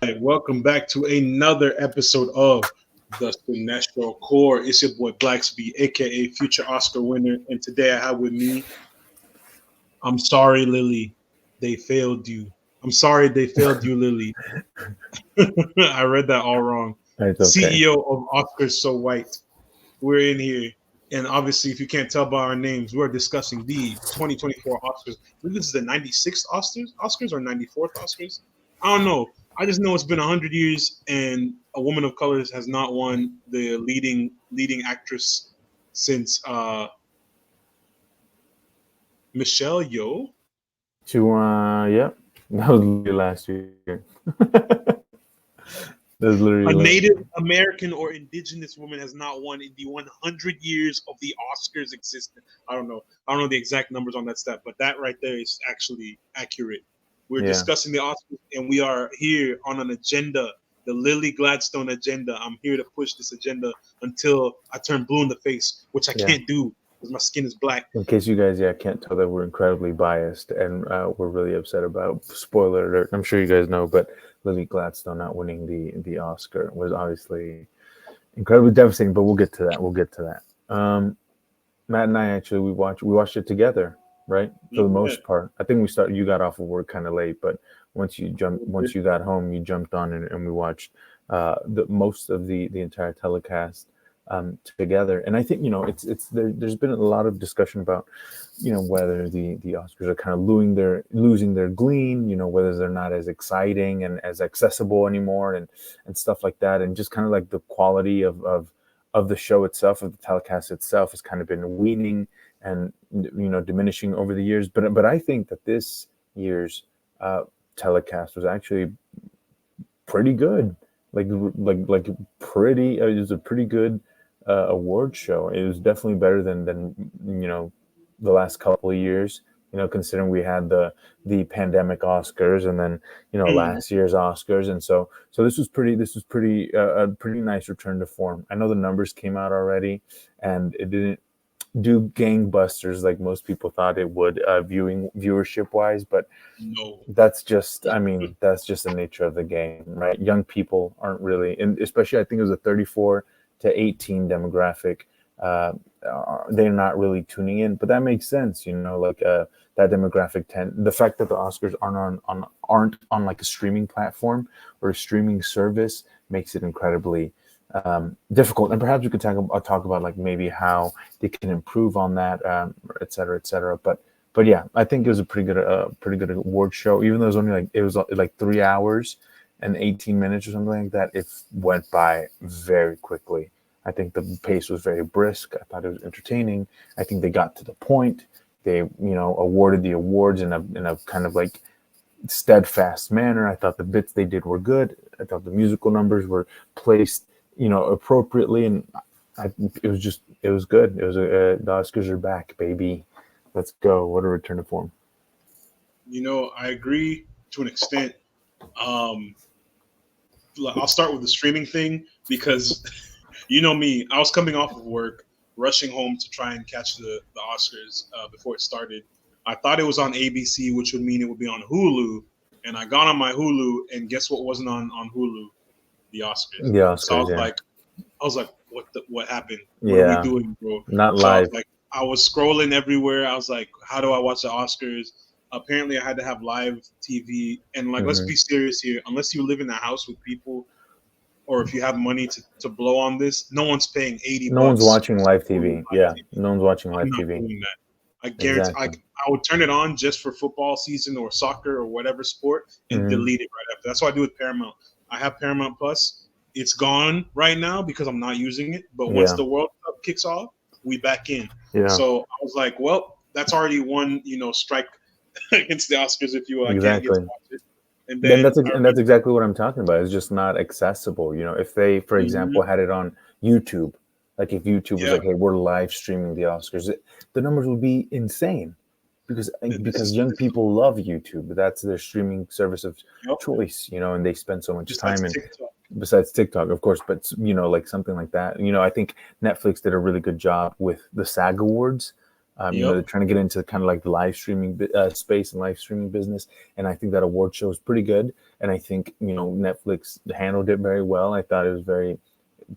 right, welcome back to another episode of the Cinestro Core. It's your boy Blacksby, aka future Oscar winner, and today I have with me. I'm sorry, Lily, they failed you. I'm sorry they failed you, Lily. I read that all wrong. It's okay. CEO of Oscars So White. We're in here, and obviously, if you can't tell by our names, we're discussing the 2024 Oscars. I believe this is the 96th Oscars or 94th Oscars. I don't know. I just know it's been 100 years, and a woman of color has not won the leading actress since Michelle Yeoh. Yeah, that was literally last year. That was literally A last Native year. American or Indigenous woman has not won in the 100 years of the Oscars existence. I don't know. I don't know the exact numbers on that stat, but that right there is actually accurate. We're Yeah, discussing the Oscars, and we are here on an agenda, the Lily Gladstone agenda. I'm here to push this agenda until I turn blue in the face, which I yeah. can't do because my skin is black. In case you guys, can't tell that we're incredibly biased and we're really upset about. Spoiler alert! I'm sure you guys know, but Lily Gladstone not winning the Oscar was obviously incredibly devastating. But we'll get to that. We'll get to that. Matt and I actually we watched it together, right? For the Yeah. most part, I think we started. You got off of work kind of late, but once you got home, you jumped on and we watched the most of the entire telecast together. And I think it's there's been a lot of discussion about whether the Oscars are kind of losing their gleam, whether they're not as exciting and as accessible anymore, and stuff like that, and just kind of like the quality of the show itself, of the telecast itself, has kind of been weaning and diminishing over the years. But I think that this year's telecast was actually pretty good. Like pretty. It was a pretty good award show. It was definitely better than the last couple of years. Considering we had the pandemic Oscars and then Mm. last year's Oscars, and so this was pretty a pretty nice return to form. I know the numbers came out already, and it didn't do gangbusters like most people thought it would, viewership wise, but No. that's just the nature of the game, right? Young people aren't really, and especially I think it was a 34 to 18 demographic. They're not really tuning in, but that makes sense, like that demographic the fact that the Oscars aren't on like a streaming platform or a streaming service makes it incredibly difficult. And perhaps we could talk about like maybe how they can improve on that, et cetera, et cetera. But yeah, I think it was a pretty good award show. Even though it was like 3 hours and 18 minutes or something like that, it went by very quickly. I think the pace was very brisk. I thought it was entertaining. I think they got to the point. They awarded the awards in a kind of like steadfast manner. I thought the bits they did were good. I thought the musical numbers were placed appropriately, and it was good. It was the Oscars are back, baby. Let's go. What a return to form. I agree to an extent. Um, I'll start with the streaming thing because you know me. I was coming off of work, rushing home to try and catch the Oscars before it started. I thought it was on ABC, which would mean it would be on Hulu. And I got on my Hulu, and guess what wasn't on Hulu? The Oscars. The So Oscars, yeah, I was like, what happened? What are we yeah, doing, bro? not So I was live. like, I was scrolling everywhere. I was like, how do I watch the Oscars? Apparently, I had to have live TV. And like, let's Hmm. be serious here. Unless you live in a house with people, or if you have money to blow on this, no one's paying 80 No one's bucks watching to live go to TV. live Yeah, TV. no one's watching I'm live not TV. doing that. I guarantee Exactly. I would turn it on just for football season or soccer or whatever sport and Hmm. delete it right after. That's what I do with Paramount. I have Paramount Plus. It's gone right now because I'm not using it. But once Yeah, the World Cup kicks off, we back in. yeah, So I was like, well, that's already one, strike against the Oscars if you I can't get to exactly. watch it. And Then then that's I and that's exactly what I'm talking about. It's just not accessible. If they, for remember, example, had it on YouTube, like if YouTube was yeah, like, "Hey, we're live streaming the Oscars," the numbers would be insane because this because is young this is people love YouTube. That's their streaming service of yep, choice. And they spend so much besides time in, TikTok. besides TikTok, of course, but like something like that. I think Netflix did a really good job with the SAG Awards. They're trying to get into kind of like the live streaming space and live streaming business. And I think that award show is pretty good. And I think, Netflix handled it very well. I thought it was very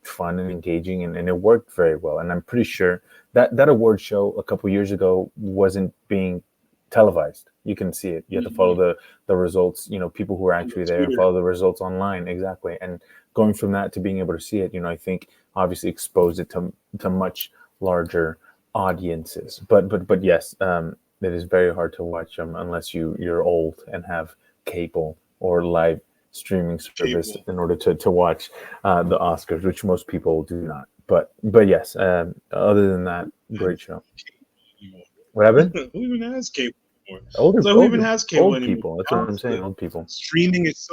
fun and engaging, and it worked very well. And I'm pretty sure that award show a couple years ago wasn't being televised. You can see it. You have to follow the results, people who are actually there, and follow the results online. Exactly. And going from that to being able to see it, I think obviously exposed it to much larger audiences. But yes, it is very hard to watch them unless you're old and have cable or live streaming service in order to watch the Oscars, which most people do not. But yes, other than that, great show. What happened? Who even has cable anymore? Who even has cable old anymore? People. That's what I'm saying. Old people. Streaming is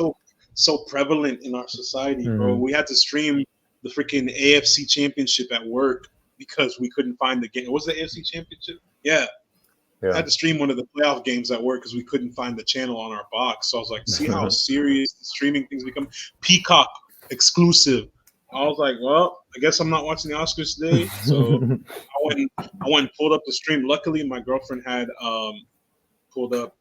so prevalent in our society, bro. We had to stream the freaking AFC Championship at work because we couldn't find the game. What was the AFC Championship? Yeah. I had to stream one of the playoff games at work because we couldn't find the channel on our box. So I was like, see how serious the streaming things become? Peacock exclusive. I was like, well, I guess I'm not watching the Oscars today. So I went and pulled up the stream. Luckily, my girlfriend had pulled up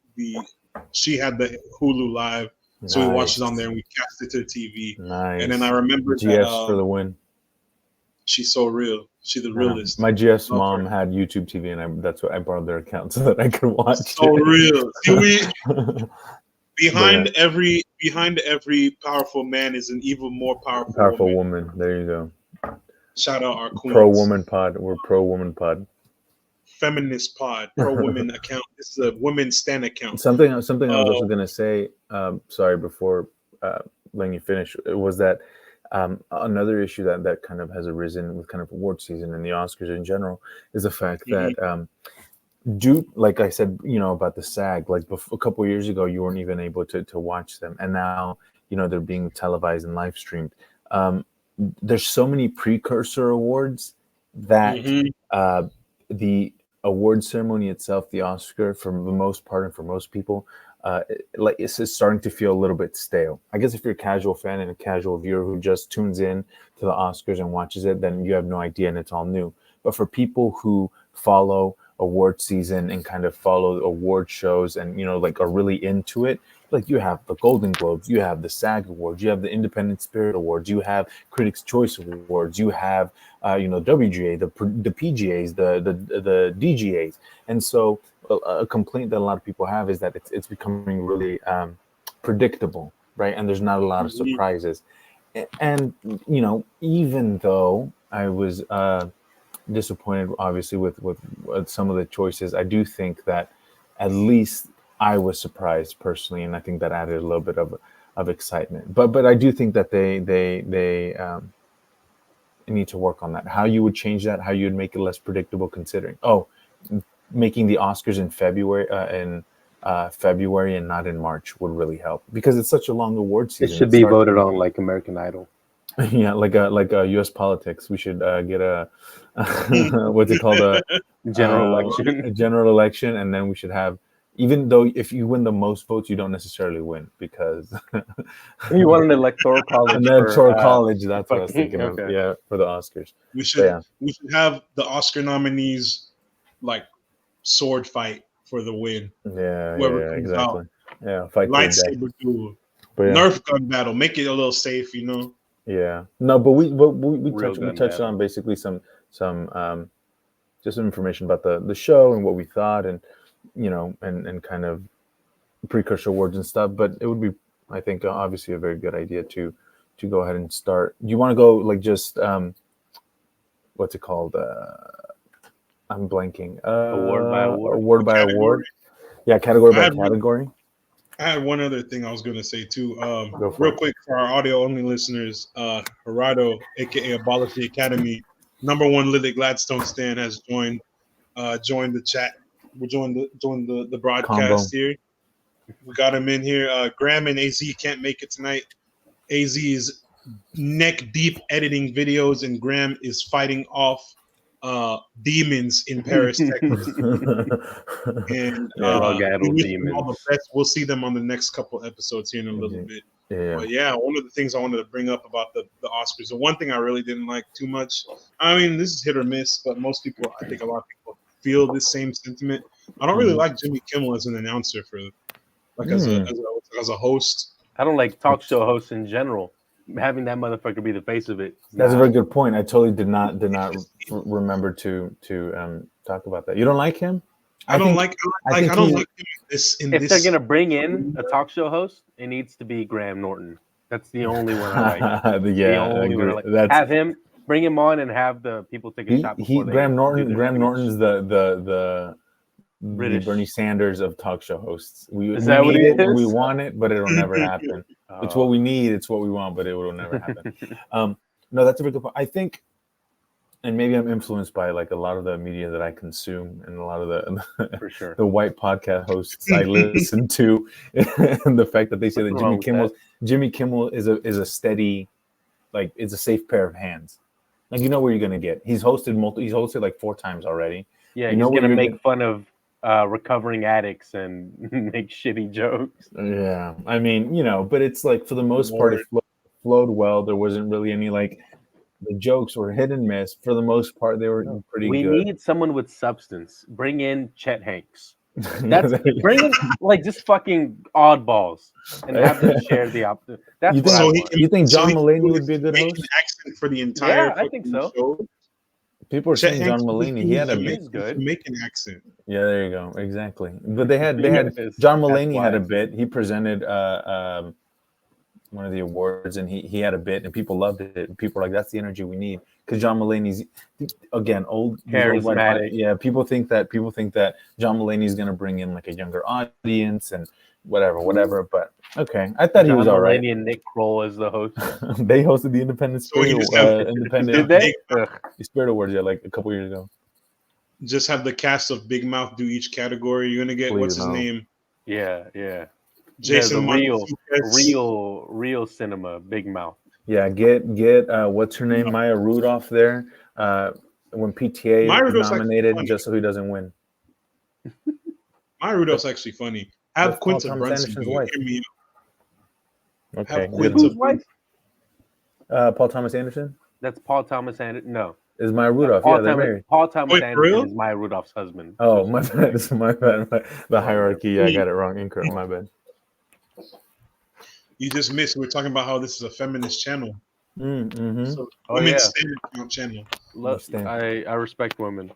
she had the Hulu Live. So we watched it on there and we cast it to the TV. Nice. And then I remember GS for the win. She's so real. She's the realest. My GS mom had YouTube TV, and that's what I borrowed their account so that I could watch. So real. See, behind every powerful man is an even more powerful woman. There you go. Shout out our queens. Pro woman pod. We're pro woman pod. Feminist pod. Pro women account. This is a women's stan account. Something I was also gonna say. Sorry, before letting you finish, it was that. Another issue that kind of has arisen with kind of award season and the Oscars in general is the fact that like I said, about the SAG, like a couple of years ago, you weren't even able to watch them. And now, they're being televised and live streamed. There's so many precursor awards that the award ceremony itself, the Oscar, for the most part and for most people, it's starting to feel a little bit stale. I guess if you're a casual fan and a casual viewer who just tunes in to the Oscars and watches it, then you have no idea and it's all new. But for people who follow award season and kind of follow award shows and, are really into it, like you have the Golden Globes, you have the SAG Awards, you have the Independent Spirit Awards, you have Critics' Choice Awards, you have, WGA, the PGAs, the DGAs. And so a complaint that a lot of people have is that it's becoming really predictable, right? And there's not a lot of surprises. And, even though I was disappointed, obviously, with some of the choices, I do think that at least I was surprised personally, and I think that added a little bit of excitement. But I do think that they need to work on that. How you would change that, how you would make it less predictable, considering making the Oscars in February and not in March would really help, because it's such a long award season. It should be voted on like American Idol. Yeah, like a U.S. politics. We should get a what's it called, a general election, and then we should have. Even though if you win the most votes, you don't necessarily win, because you want an electoral college. An electoral college. That's what I was thinking of. Yeah, for the Oscars. We should have the Oscar nominees like sword fight for the win. Yeah, exactly. Out. Yeah, fight lightsaber duel, Nerf gun battle. Make it a little safe, Yeah, no, but we touched on basically some just some information about the show and what we thought, and and kind of precursor awards and stuff. But it would be, I think, obviously a very good idea to go ahead and start. Do you want to go like just what's it called? I'm blanking. Award by award. Yeah, category by category. I had one other thing I was going to say too. Real quick for our audio only listeners, Gerardo, aka Abolish the Academy, #1 Lily Gladstone stan, has joined the chat. We joined the broadcast here. We got him in here. Graham and AZ can't make it tonight. AZ is neck deep editing videos, and Graham is fighting off demons in Paris, Texas. And all the best. We'll see them on the next couple episodes here in a little bit. Yeah. But yeah, one of the things I wanted to bring up about the Oscars, the one thing I really didn't like too much, I mean, this is hit or miss, but most people, I think a lot of people feel the same sentiment. I don't really like Jimmy Kimmel as an announcer for like as a host. I don't like talk show hosts in general. Having that motherfucker be the face of it. That's a very good point. I totally did not remember to talk about that. You don't like him? I don't like him in this. If they're gonna bring in a talk show host, it needs to be Graham Norton. That's the only one I like. Yeah, the only one I like. Have him, bring him on, and have the people take a shot. Graham Norton's the Bernie Sanders of talk show hosts. We need it, we want it, but it'll never happen. It's what we need, it's what we want, but it will never happen. No, that's a very good point. I think, and maybe I'm influenced by like a lot of the media that I consume and a lot of the for sure the white podcast hosts I listen to, and the fact that they say that Jimmy Kimmel is a steady, like it's a safe pair of hands. Like you know where you're gonna get. He's hosted like 4 times already. Yeah, he's gonna make fun of recovering addicts and make shitty jokes. Yeah, I mean, but it's like for the most part, it flowed well. There wasn't really any like the jokes were hit and miss. For the most part, they were pretty good. We need someone with substance. Bring in Chet Hanks. Bring in like just fucking oddballs and have them share the opposite. That's you think John Mulaney would be a good host? An accent for the entire I think so. Show? People are saying John Mulaney. He had a good make an accent. Yeah, there you go. Exactly. But they had John Mulaney had a bit. He presented one of the awards, and he had a bit, and people loved it. And people were like, "That's the energy we need." Because John Mulaney's again old, charismatic. Yeah, people think that John Mulaney is going to bring in like a younger audience and whatever. But okay, I thought he was all right. Mulaney and Nick Kroll as the host. They hosted the Independent Spirit Did they? Spirit Awards, like a couple years ago. Just have the cast of Big Mouth do each category. You're gonna get what's his name? Yeah. Jason real cinema, Big Mouth. Yeah, get what's her name, Maya Rudolph there. When PTA is nominated, just so he doesn't win. Maya Rudolph's actually funny. Have Quinta Brunson do it. Okay. Have Quinta wife? Paul Thomas Anderson. That's Paul Thomas Anderson. No. Is Maya Rudolph? They're married. Paul Thomas Anderson is Maya Rudolph's husband. Oh, my bad. This is my bad. The hierarchy. I got it wrong. Incorrect. My bad. You just missed. We're talking about how this is a feminist channel. Mm-hmm. So women's standard count channel. I respect women.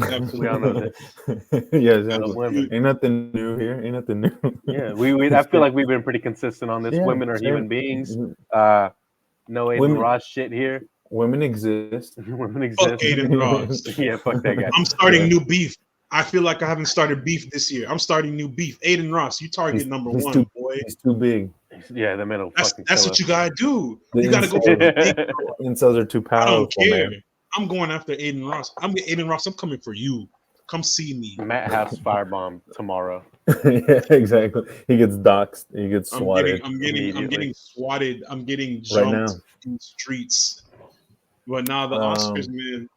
Absolutely. Yeah, exactly. Ain't nothing new here. Ain't nothing new. Yeah, I feel like we've been pretty consistent on this. Yeah, women are human beings. No Aiden Ross shit here. Women exist. Women exist. Fuck Aiden Ross. Yeah, fuck that guy. I'm starting new beef. I feel like I haven't started beef this year. I'm starting new beef. Aiden Ross, you target number one, boy. He's too big. Yeah, the middle. That's what you gotta do. You gotta go for the big. Incels are too powerful. I don't care. Man. I'm going after Aiden Ross. Aiden Ross, I'm coming for you. Come see me. Matt has firebomb tomorrow. Yeah, exactly. He gets doxxed. He gets swatted. I'm getting swatted. I'm getting jumped in the streets. But now the Oscars, man.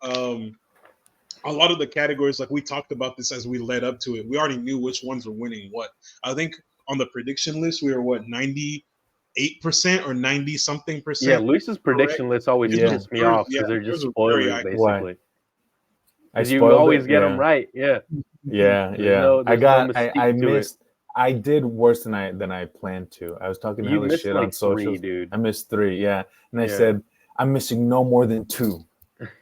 A lot of the categories, like we talked about this as we led up to it, we already knew which ones were winning what. I think on the prediction list, we were 98% or 90 something percent. Yeah, Luis's prediction list always pisses me off because they're just spoilers, basically. You always get them right. Yeah. I missed. I did worse than I planned to. I was talking hella shit on social. I missed 3, yeah. And I said, I'm missing no more than 2.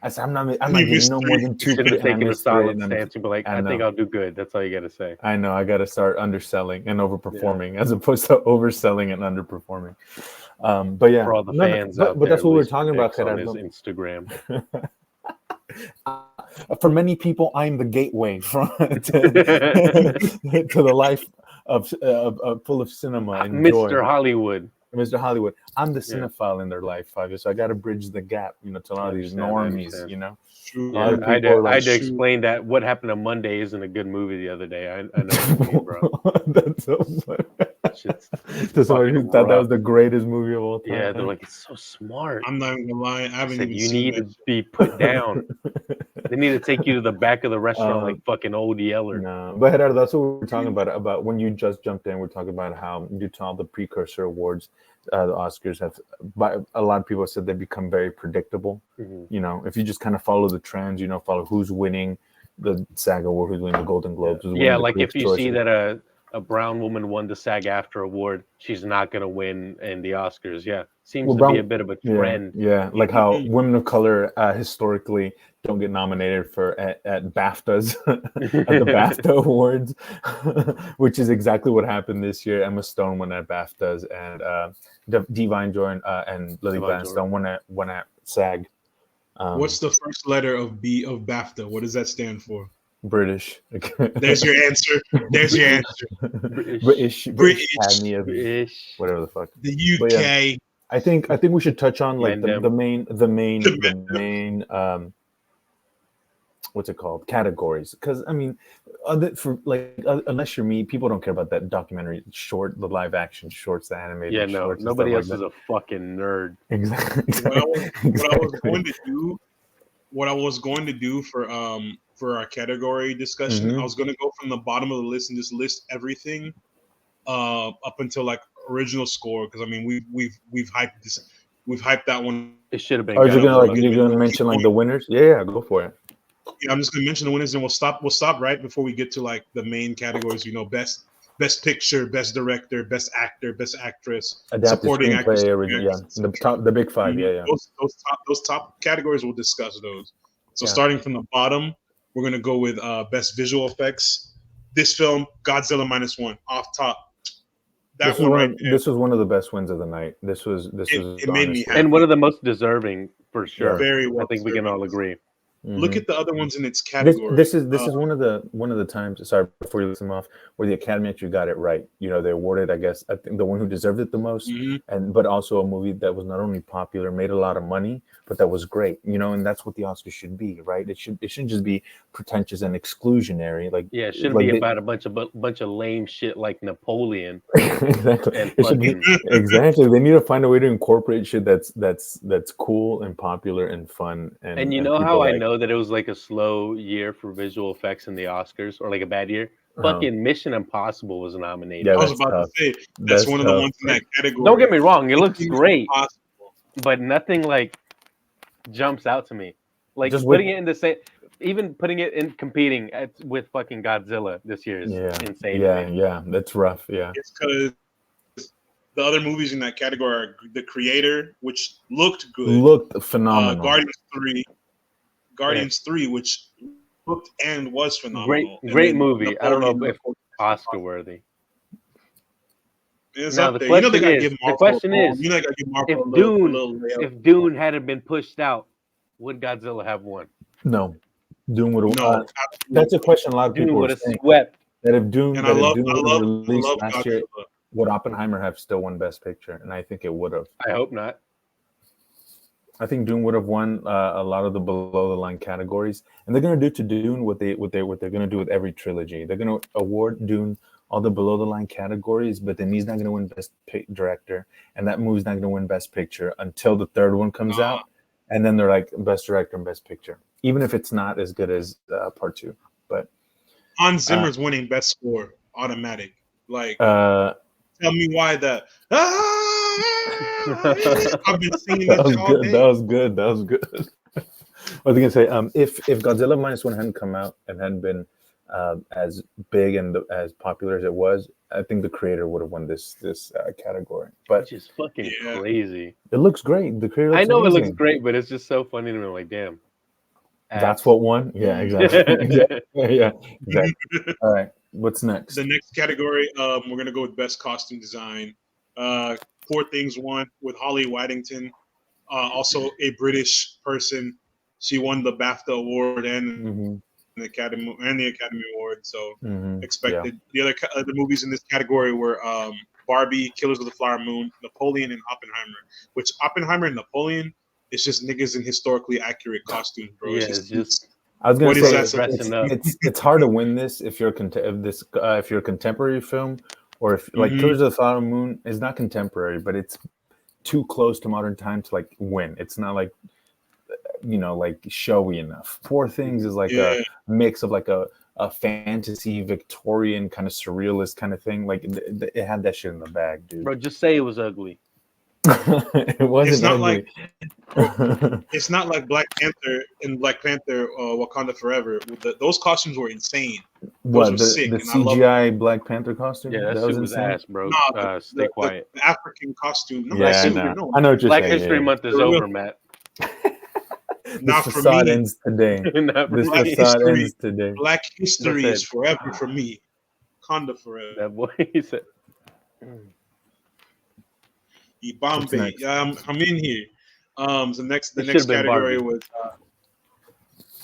I said, I'm not getting no more than 2. Should have taken a solid stance and be like, I think I'll do good. That's all you got to say. I know. I got to start underselling and overperforming as opposed to overselling and underperforming. But yeah. For all the fans out there. But that's what we're talking about. On his Instagram. For many people, I'm the gateway to the life of full of cinema and Mr. joy. Hollywood. Mr. Hollywood. I'm the cinephile in their life, Fabio. So I got to bridge the gap, to a lot of these normies, Yeah, I had to explain that what happened on Monday isn't a good movie the other day. I know what you mean, bro. That's so funny. Somebody who thought that was the greatest movie of all time. Yeah, they're like, it's so smart. I'm not gonna lie. I haven't even you need to be put down. They need to take you to the back of the restaurant like fucking Old Yeller. No, but Gerardo, that's what we're talking about when you just jumped in. We're talking about how due to all the precursor awards, the Oscars have, a lot of people said they become very predictable. Mm-hmm. If you just kind of follow the trends, follow who's winning, the SAG Award, who's winning the Golden Globes. Who's Yeah, winning the like if Critics' you Choice. see that a brown woman won the SAG-AFTRA award, she's not gonna win in the Oscars. Yeah, seems to be a bit of a trend. Yeah, like how women of color historically don't get nominated for at BAFTAs at the BAFTA Awards, which is exactly what happened this year. Emma Stone won at BAFTAs, and Divine Jordan and Lily Gladstone won at SAG. What's the first letter of BAFTA? What does that stand for? British. There's your answer. There's your answer. British Academy of whatever the fuck. The UK. I think we should touch on like the main what's it called, categories, because I mean, unless you're me, people don't care about that documentary short, the live action shorts, the animated. Yeah, no, nobody else is a fucking nerd. Exactly. What I was going to do for our category discussion, I was going to go from the bottom of the list and just list everything up until like original score, because I mean we've hyped this, we've hyped that one. It should have been. Are you gonna mention like the winners? Yeah, go for it. Yeah, I'm just gonna mention the winners, and we'll stop right before we get to like the main categories. You know, best picture, best director, best actor, best actress, adapted supporting actress. The big five. Yeah. Those top categories, we'll discuss those. So starting from the bottom, we're gonna go with best visual effects. This film, Godzilla -1, off top. This was one of the best wins of the night. It made me happy. And one of the most deserving for sure. Very well. I think we can all agree. Look at the other ones in its category. This is one of the times. Sorry, before you list them off, where the Academy actually got it right. You know, they awarded, I guess, I think the one who deserved it the most, but also a movie that was not only popular, made a lot of money, but that was great. You know, and that's what the Oscars should be, right? It shouldn't just be pretentious and exclusionary. Like, yeah, it shouldn't be about a bunch of lame shit like Napoleon. Exactly. Exactly. They need to find a way to incorporate shit that's cool and popular and fun. And you know how I know that it was like a slow year for visual effects in the Oscars, or like a bad year? Fucking Mission Impossible was nominated. Yeah, I was about to say that's one of the ones in that category. Don't get me wrong, it looks great, but nothing like jumps out to me. Like just putting it in the same, even putting it in competing with fucking Godzilla this year is insane. Yeah, that's rough. Yeah, it's because the other movies in that category are The Creator, which looked phenomenal. Guardians 3, which looked and was phenomenal. Great movie. I don't know if Oscar worthy. Now the question is, if Dune hadn't been pushed out, would Godzilla have won? No, Dune would have. No, that's a question a lot of people would have swept. That if Dune, and I love released last year, would Oppenheimer have still won Best Picture? And I think it would have. I hope not. I think Dune would have won a lot of the below the line categories, and they're going to do to Dune what they're going to do with every trilogy. They're going to award Dune all the below the line categories, but then he's not going to win Best Director, and that movie's not going to win Best Picture until the third one comes out, and then they're like Best Director and Best Picture, even if it's not as good as Part 2. But Hans Zimmer's winning Best Score automatic. Like, tell me why that. I've been singing that all day. That was good. I was gonna say, if Godzilla -1 hadn't come out and hadn't been as big and as popular as it was, I think The Creator would have won this category. But which is fucking crazy. It looks great. The Creator. I know amazing. It looks great, but it's just so funny to me. Like, damn. That's what won. Yeah, exactly. yeah, exactly. All right. What's next? The next category, we're gonna go with Best Costume Design. Poor Things won with Holly Waddington, also a British person. She won the BAFTA award and the Academy Award. So expected. Yeah. The other movies in this category were Barbie, Killers of the Flower Moon, Napoleon, and Oppenheimer. Which Oppenheimer and Napoleon is just niggas in historically accurate costumes, bro. Yeah, it's just I was gonna say it's hard to win this if you're if you're a contemporary film. Or if like Killers of the Flower Moon is not contemporary, but it's too close to modern time to like win. It's not like like showy enough. Poor Things is like a mix of like a fantasy Victorian kind of surrealist kind of thing. Like it had that shit in the bag, dude. Bro, just say it was ugly. It wasn't It's not ugly. it's not like Black Panther and Black Panther Wakanda Forever. Those costumes were insane. Those What were the sick, and I love CGI Black Panther costume? Yeah, that That shit was was insane. ass, bro. nah, Stay quiet. the African costume. No, Black Yeah, I super, History, know. no, I know what you're Black saying. History Yeah. Month is The real- over, Matt. This not for facade me. ends today. Not for This Black me. facade history. ends today. Black history Listen. is forever for me. Wakanda forever. That boy, he said. What's Bombay. next? I'm in here. So the It should next have been category Barbie. was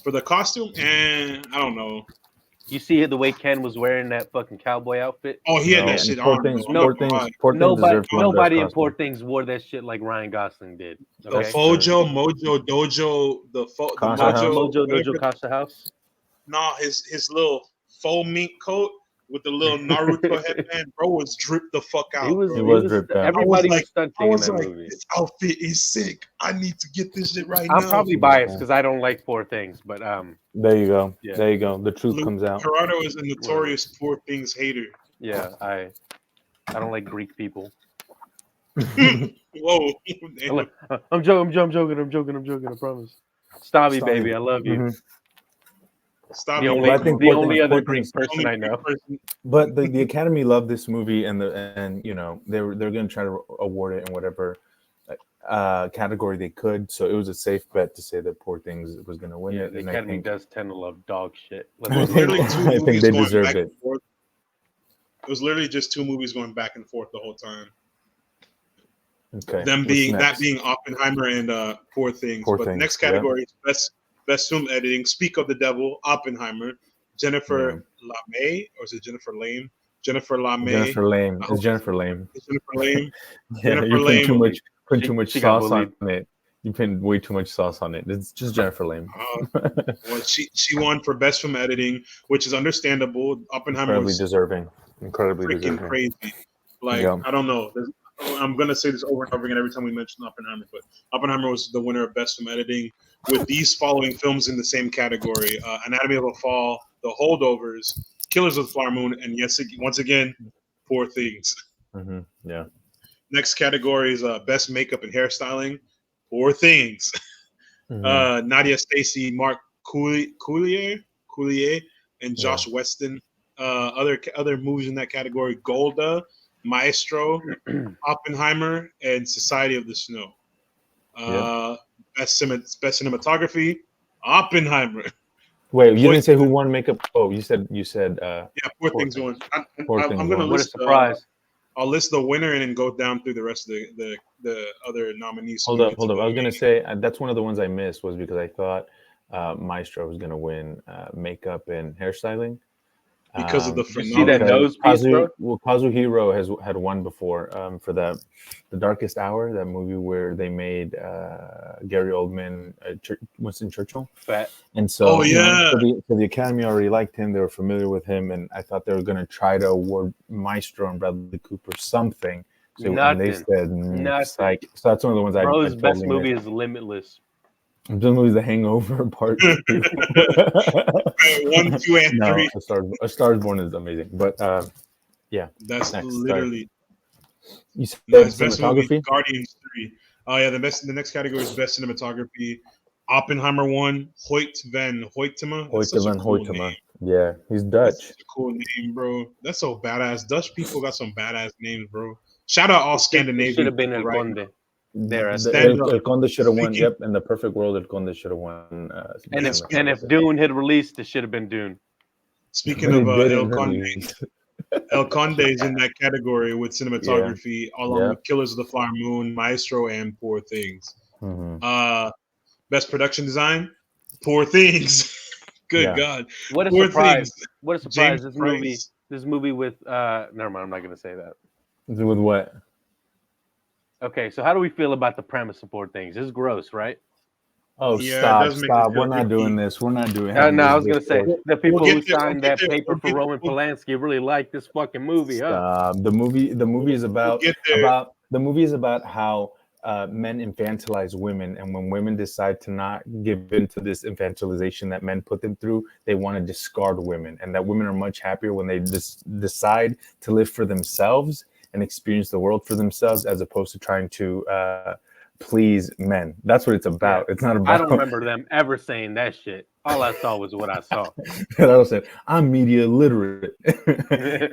for the costume, and I don't know. You see the way Ken was wearing that fucking cowboy outfit? Oh, he had No, that shit Poor on. Things. Though. I'm not Poor gonna Things. lie. Poor Things Nobody, deserves one best nobody in costume. Poor Things wore that shit like Ryan Gosling did. The Okay? Fojo, Mojo, Dojo, the Kasha Mojo, House. Mojo whatever. Dojo Casa House. Nah, his little faux mink coat with the little Naruto headband, bro, was dripped the fuck out. He was, bro. He was dripped out. Everybody was I stunting in was that like, movie. this outfit is sick. I need to get this shit right I'm now. probably biased because I don't like Poor Things, but There you go. Yeah. There you go. The truth Luke comes out. Gerardo is a notorious Poor Things hater. yeah, I don't like Greek people. Whoa. I'm joking. I promise. Stabby, baby, I love you. Stop The it, only, I think the Poor only Things- other Poor Greek Things- person I know. But the Academy loved this movie, and you know they're going to try to award it in whatever category they could. So it was a safe bet to say that Poor Things was going to win Yeah, it. the And Academy does tend to love dog shit. I think, Literally two I think movies they going deserved back it. and forth. It was literally just two movies going back and forth the whole time. Okay. Them what's being next? that being Oppenheimer and Poor Things. Poor but Things, next category is best film editing. Speak of the Devil, Oppenheimer, Jennifer LaMay, or is it Jennifer Lame? Jennifer LaMay. Jennifer Lame. It's Jennifer Lame. It's Jennifer Lame. Yeah, Jennifer you put Lame. too much she got sauce on bullied. it. You put way too much sauce on it. It's just Jennifer Lame. Well, she won for best film editing, which is understandable. Oppenheimer Incredibly was deserving. Incredibly freaking deserving. crazy. Like Yeah. I don't know. I'm gonna say this over and over again every time we mention Oppenheimer, but Oppenheimer was the winner of best film editing with these following films in the same category: Anatomy of a Fall, The Holdovers, Killers of the Flower Moon, and once again, Poor Things. Mm-hmm. Yeah. Next category is best makeup and hairstyling. Poor Things. Mm-hmm. Nadia Stacy, Mark Coulier, and Josh Weston. Other movies in that category: Golda, Maestro, Oppenheimer, and Society of the Snow. Best cinematography: Oppenheimer. Wait, you didn't say who won makeup? Oh, you said. Yeah, Poor Things won. I'm Things gonna won. What a list. surprise! I'll list the winner and then go down through the rest of the other nominees. Hold up. I was gonna say that's one of the ones I missed was because I thought Maestro was gonna win makeup and hairstyling because of the you see that phenomenal. nose piece, bro? Kazuhiro had won before for The Darkest Hour, that movie where they made Gary Oldman, Winston Churchill. Fat. And so, yeah. So the Academy already liked him. They were familiar with him, and I thought they were going to try to award Maestro and Bradley Cooper something. So and they said, psych. So that's one of the ones Bro's I best totally movie missed. is Limitless. The movie's The Hangover Part 2. 1, 2, and 3. A Star is Born is amazing, but yeah, that's next, literally. You said Best cinematography. Movie, Guardians 3. Oh yeah, the next category is best cinematography. Oppenheimer won. Hoyt van Hoytema. Yeah, he's Dutch. That's such a cool name, bro. That's so badass. Dutch people got some badass names, bro. Shout out all Scandinavian. Should have been El right Conde. El Conde should have won. Yep, in the perfect world, El Conde should have won. And if Dune had released, it should have been Dune. Speaking of El Conde, El Conde is in that category with cinematography, along with Killers of the Flower Moon, Maestro, and Poor Things. Mm-hmm. Best production design, Poor Things. Good God! What a Poor surprise! Things. What a surprise! James This movie with never mind. I'm not gonna say that. With what? Okay, so how do we feel about the premise of Poor Things? This is gross, right? Oh, stop! We're not doing this. We're not doing it. No, I was going to say, the people who signed that paper for Roman Polanski really like this fucking movie, huh? The movie is about how men infantilize women, and when women decide to not give in to this infantilization that men put them through, they want to discard women, and that women are much happier when they decide to live for themselves and experience the world for themselves, as opposed to trying to please men. That's what it's about. It's not about. I don't remember them ever saying that shit. All I saw was what I saw. I said, I'm media literate,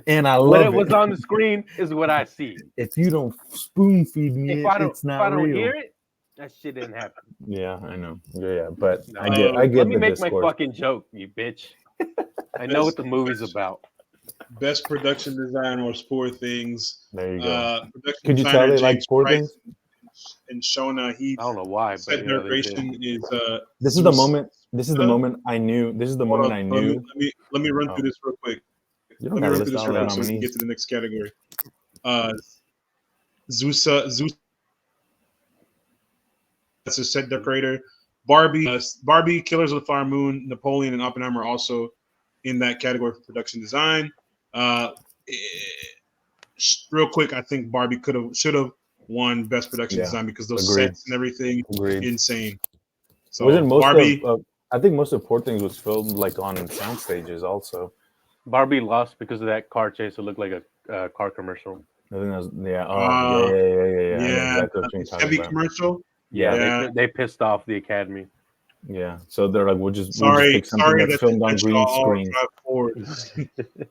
and I love what was on the screen is what I see. If you don't spoon feed me, it's not real. If I don't hear it, that shit didn't happen. Yeah, I know. Yeah, but no, I get. Let me the make discourse. my fucking joke, you bitch. I know what the movie's about. Best production design was Poor Things. There you go. Could you tell they like Poor Things? And Shona Heath. I don't know why, but narration is. This is the moment. This is the moment I knew. This is the moment I knew. Let me run through this real quick. Let me run through this real quick so we can get to the next category. Zeus. That's a set decorator. Barbie, Killers of the Flower Moon, Napoleon, and Oppenheimer also in that category for production design. Real quick, I think Barbie should have won Best Production Design because those sets and everything insane. So wasn't most Barbie, I think most of Poor Things was filmed like on sound stages also. Barbie lost because of that car chase. It looked like a car commercial. I think that was yeah. Heavy commercial. Yeah, they pissed off the Academy. Yeah, so they're like, we'll just sorry pick something that's filmed on green screen.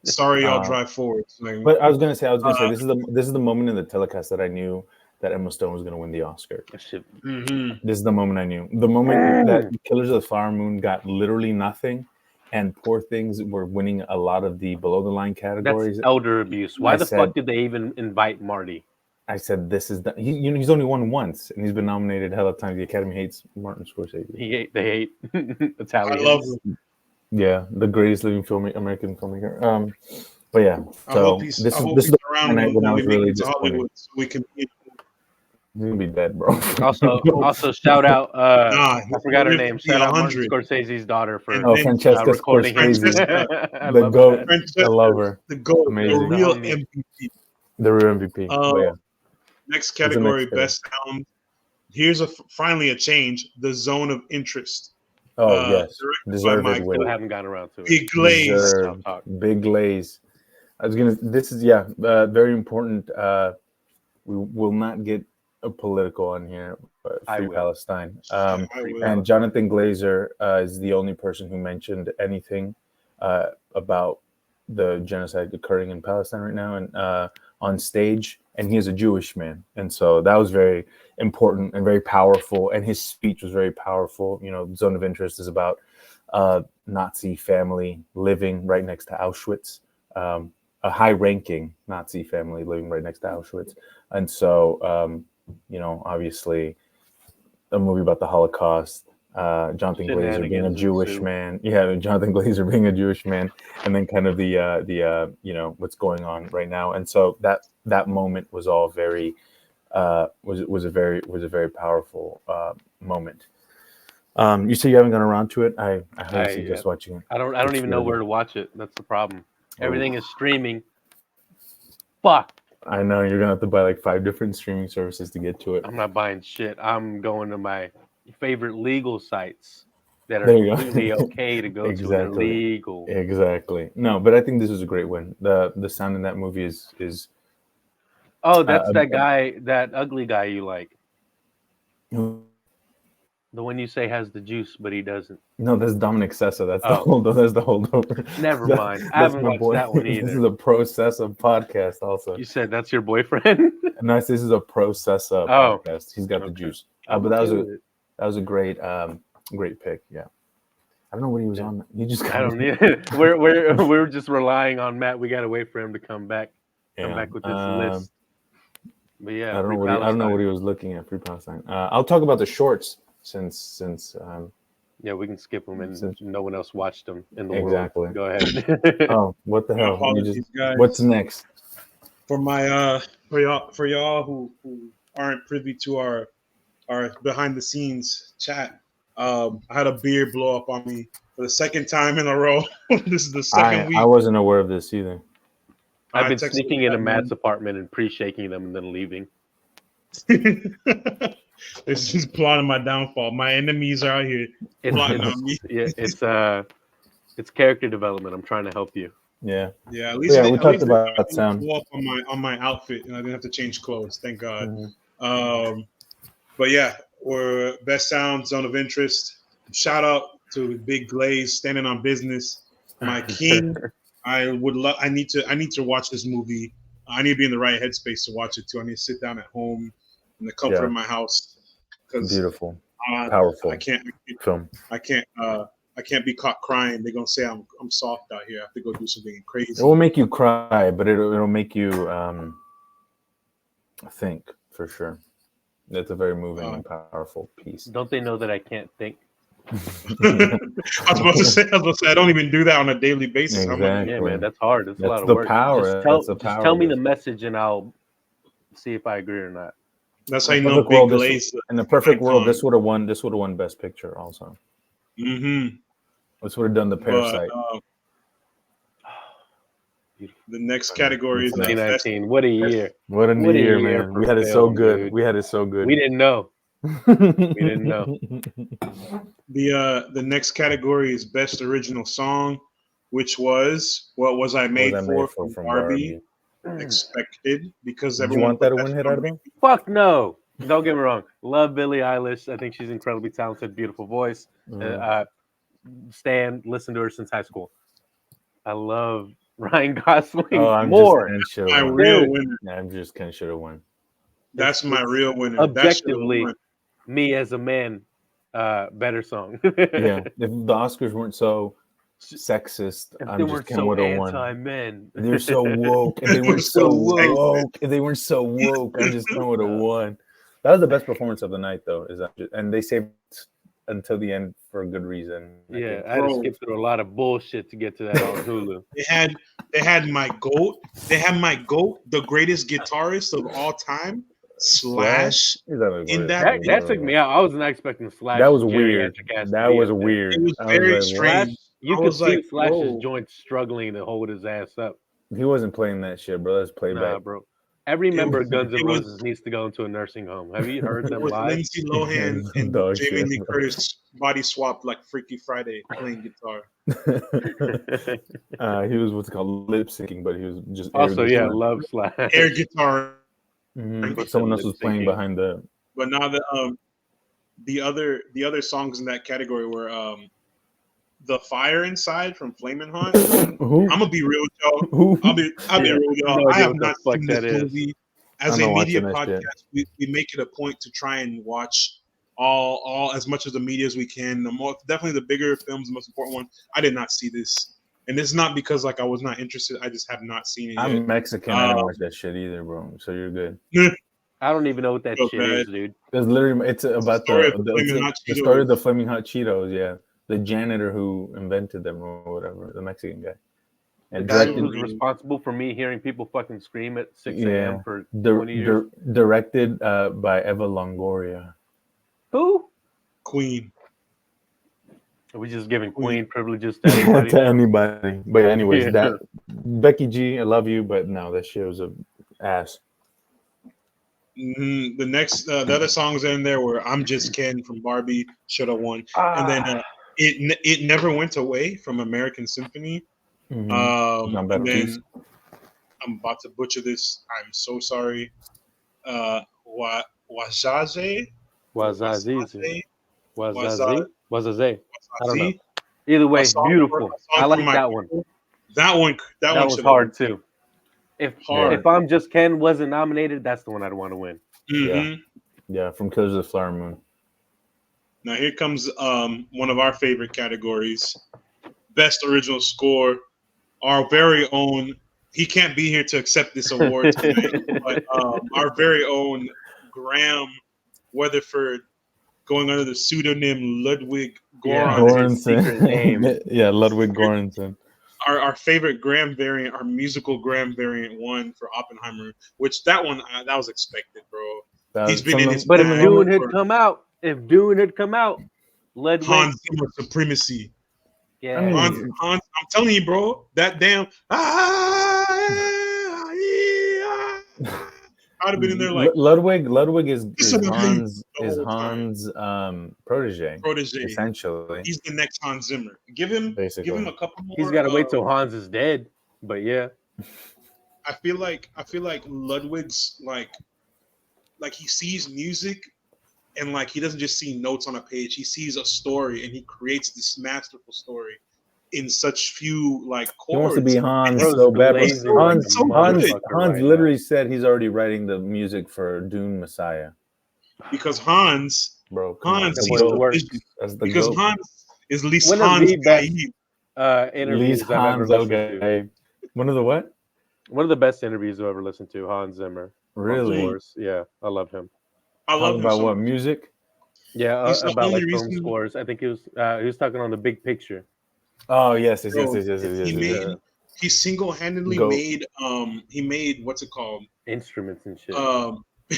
Sorry, y'all drive forward. But I was gonna say this is the moment in the telecast that I knew that Emma Stone was gonna win the Oscar. Mm-hmm. This is the moment I knew. The moment that Killers of the Flower Moon got literally nothing, and Poor Things were winning a lot of the below the line categories. That's elder abuse. Why the fuck did they even invite Marty? I said, this is he's only won once, and he's been nominated hell of times. The Academy hates Martin Scorsese. They hate Italians. I love him. Yeah, the greatest living American filmmaker. But yeah, so this is the night when I was really disappointed. So we can. He's gonna be dead, bro. Also, shout out. I forgot her name. Shout out Martin Scorsese's daughter for Francesca recording Scorsese, the GOAT. I love her. The GOAT, amazing. The real MVP. The real MVP. Yeah. Next category, best sound. Here's finally a change. The Zone of Interest. Oh yes, deserved win. Still haven't gotten around to it. Big Glaze. Big Glaze. This is very important. We will not get a political on here, but Free Palestine. And Jonathan Glazer is the only person who mentioned anything about the genocide occurring in Palestine right now, and on stage. And he is a Jewish man, and so that was very important and very powerful. And his speech was very powerful. You know, Zone of Interest is about Nazi family living right next to Auschwitz, a high-ranking Nazi family living right next to Auschwitz. And so, obviously, a movie about the Holocaust. Jonathan Glazer being a Jewish man. Yeah, Jonathan Glazer being a Jewish man, and then kind of the what's going on right now. And so that moment was all very was a very powerful moment. You say you haven't gone around to it. I highly suggest watching it. I don't even know where to watch it. That's the problem. Everything is streaming. Fuck. I know you're gonna have to buy like 5 different streaming services to get to it. I'm not buying shit. I'm going to my favorite legal sites that are completely okay to go to. They're legal. Exactly. No, but I think this is a great win. The sound in that movie is. Oh, that's that guy, that ugly guy you like. The one you say has the juice, but he doesn't. No, that's Dominic Sessa. That's the holdover. Never mind. I haven't watched that one either. This is a Pro Sessa podcast also. You said that's your boyfriend? No, this is a Pro Sessa podcast. He's got the juice. But that was a great pick. Yeah. I don't know what he was on. He just I don't need we're just relying on Matt. We gotta wait for him to come back. Come back with this list. But yeah, I don't know what he was looking at. Free Palestine. I'll talk about the shorts since yeah, we can skip them and no one else watched them in the world. Go ahead. Oh, what the hell? What's next? For my for y'all who aren't privy to our behind the scenes chat, I had a beer blow up on me for the second time in a row. This is the second week. I wasn't aware of this either. I've been sneaking into Matt's apartment and pre-shaking them and then leaving. This is plotting my downfall. My enemies are out here plotting on me. Yeah, it's character development. I'm trying to help you. Yeah. Yeah, at least we talked about I didn't sound. go up on my outfit, and I didn't have to change clothes. Thank God. Mm-hmm. But yeah, we're best sound zone of interest. Shout out to Big Glaze standing on business. My king. I would love. I need to watch this movie. I need to be in the right headspace to watch it too. I need to sit down at home in the comfort of my house because beautiful, powerful. I can't film. I can't be caught crying. They're gonna say I'm soft out here. I have to go do something crazy. It will make you cry, but it'll make you think for sure. That's a very moving and powerful piece. Don't they know that I can't think? I was about to say I don't even do that on a daily basis. Exactly. Yeah, man, that's hard. That's a lot of the work. Power. Just tell me the message, and I'll see if I agree or not. That's how you know Big Glaze. In the perfect world, this would have won. This would have won Best Picture also. Mm-hmm. This would have done the Parasite. The next category is 2019. What a year! What a year, man! We had it so good. Dude. We had it so good. We didn't know. We didn't know. The next category is Best Original Song, which was What Was I Made For from Barbie. Expected because Did you want that to win hit out of them? Fuck no! Don't get me wrong. Love Billie Eilish. I think she's incredibly talented, beautiful voice. Listen to her since high school. I love Ryan Gosling more. My real winner. I'm just kind of should have won. That's my real winner. Objectively, me as a man, better song. Yeah, if the Oscars weren't so sexist, I'm just kind of would have won. Men. They're so woke, and they weren't so woke. If they weren't so woke, I just kind of would have won. That was the best performance of the night, though. And they saved until the end for a good reason. Yeah, I had to skip through a lot of bullshit to get to that on Hulu. They had my GOAT. They had my GOAT, the greatest guitarist of all time, Slash. In that took me out. I was not expecting Slash. That was weird. That was weird. It was very strange. You could see Slash's joints struggling to hold his ass up. He wasn't playing that shit, bro. That's playback. Nah, bro. Every member of Guns N' Roses needs to go into a nursing home. Have you heard them live? Lindsay Lohan and Jamie Lee Curtis body swapped like Freaky Friday playing guitar. He was what's called lip syncing, but he was just also love Slash air guitar. But someone else was playing behind the. But now the other songs in that category were The Fire Inside from Flamin' Hot. I'm gonna be real with y'all. I'll be real with y'all. I have not seen this movie. As a media podcast, we make it a point to try and watch all as much of the media as we can. Definitely the bigger films, the most important one. I did not see this, and it's not because I was not interested. I just have not seen it. I'm Mexican. I don't watch that shit either, bro. So you're good. I don't even know what that shit is, dude. It's literally it's about the story of the Flaming Hot Cheetos. Yeah. The janitor who invented them or whatever, the Mexican guy. And the guy who's responsible for me hearing people fucking scream at 6 a.m. for 20 years. Directed by Eva Longoria. Who? Queen. Are we just giving Queen privileges to anybody? To anybody. But anyways, that Becky G, I love you, but no, that shit was a ass. Mm-hmm. The next, the other songs in there were "I'm Just Ken" from Barbie, should have won, and then it never went away from American Symphony. Mm-hmm. And then I'm about to butcher this. I'm so sorry. Wazaze. I don't know. Either way, beautiful. I like that one. That one was hard too. If I'm Just Ken wasn't nominated, that's the one I'd want to win. Mm-hmm. Yeah, from Killers of the Flower Moon. Now here comes one of our favorite categories: Best Original Score. Our very own. He can't be here to accept this award tonight, but our very own Graham Weatherford, going under the pseudonym Ludwig Göransson. Yeah, Ludwig Göransson. Our favorite Graham variant, our musical Graham variant, won for Oppenheimer, which that was expected, bro. He's been in his. But if Dune had come out, Ludwig. Hans Zimmer supremacy. Yeah, I mean, Hans, I'm telling you, bro. That damn. I'd have been in there like Ludwig is Hans protege. Essentially, he's the next Hans Zimmer. Give him a couple more. He's got to wait till Hans is dead. But yeah, I feel like Ludwig's like he sees music and like he doesn't just see notes on a page. He sees a story and he creates this masterful story in such few like He wants to be chords. Hans Bro's so bad. But blazing like Hans- a so Hans, good. motherfucker Hans right literally said he's already writing the music for Dune Messiah. Because Hans, Bro, come on. Hans That sees boy's the work. vision. That's the Because GOAT. Hans is Lis One of Hans the best Gaib. interviews I've ever Hans listened to. Elgay. One of the what? One of the best interviews I've ever listened to. Hans Zimmer. on Really? scores. Yeah, I love him. I love Talking him about so what? much. Music? Yeah, He's the about only like film reason, scores. I think he was talking on the big picture. Oh, yes, yes, yes, bro. yes, yes, yes, He yes, made yes. he single-handedly GOAT. made what's it called? Instruments and shit.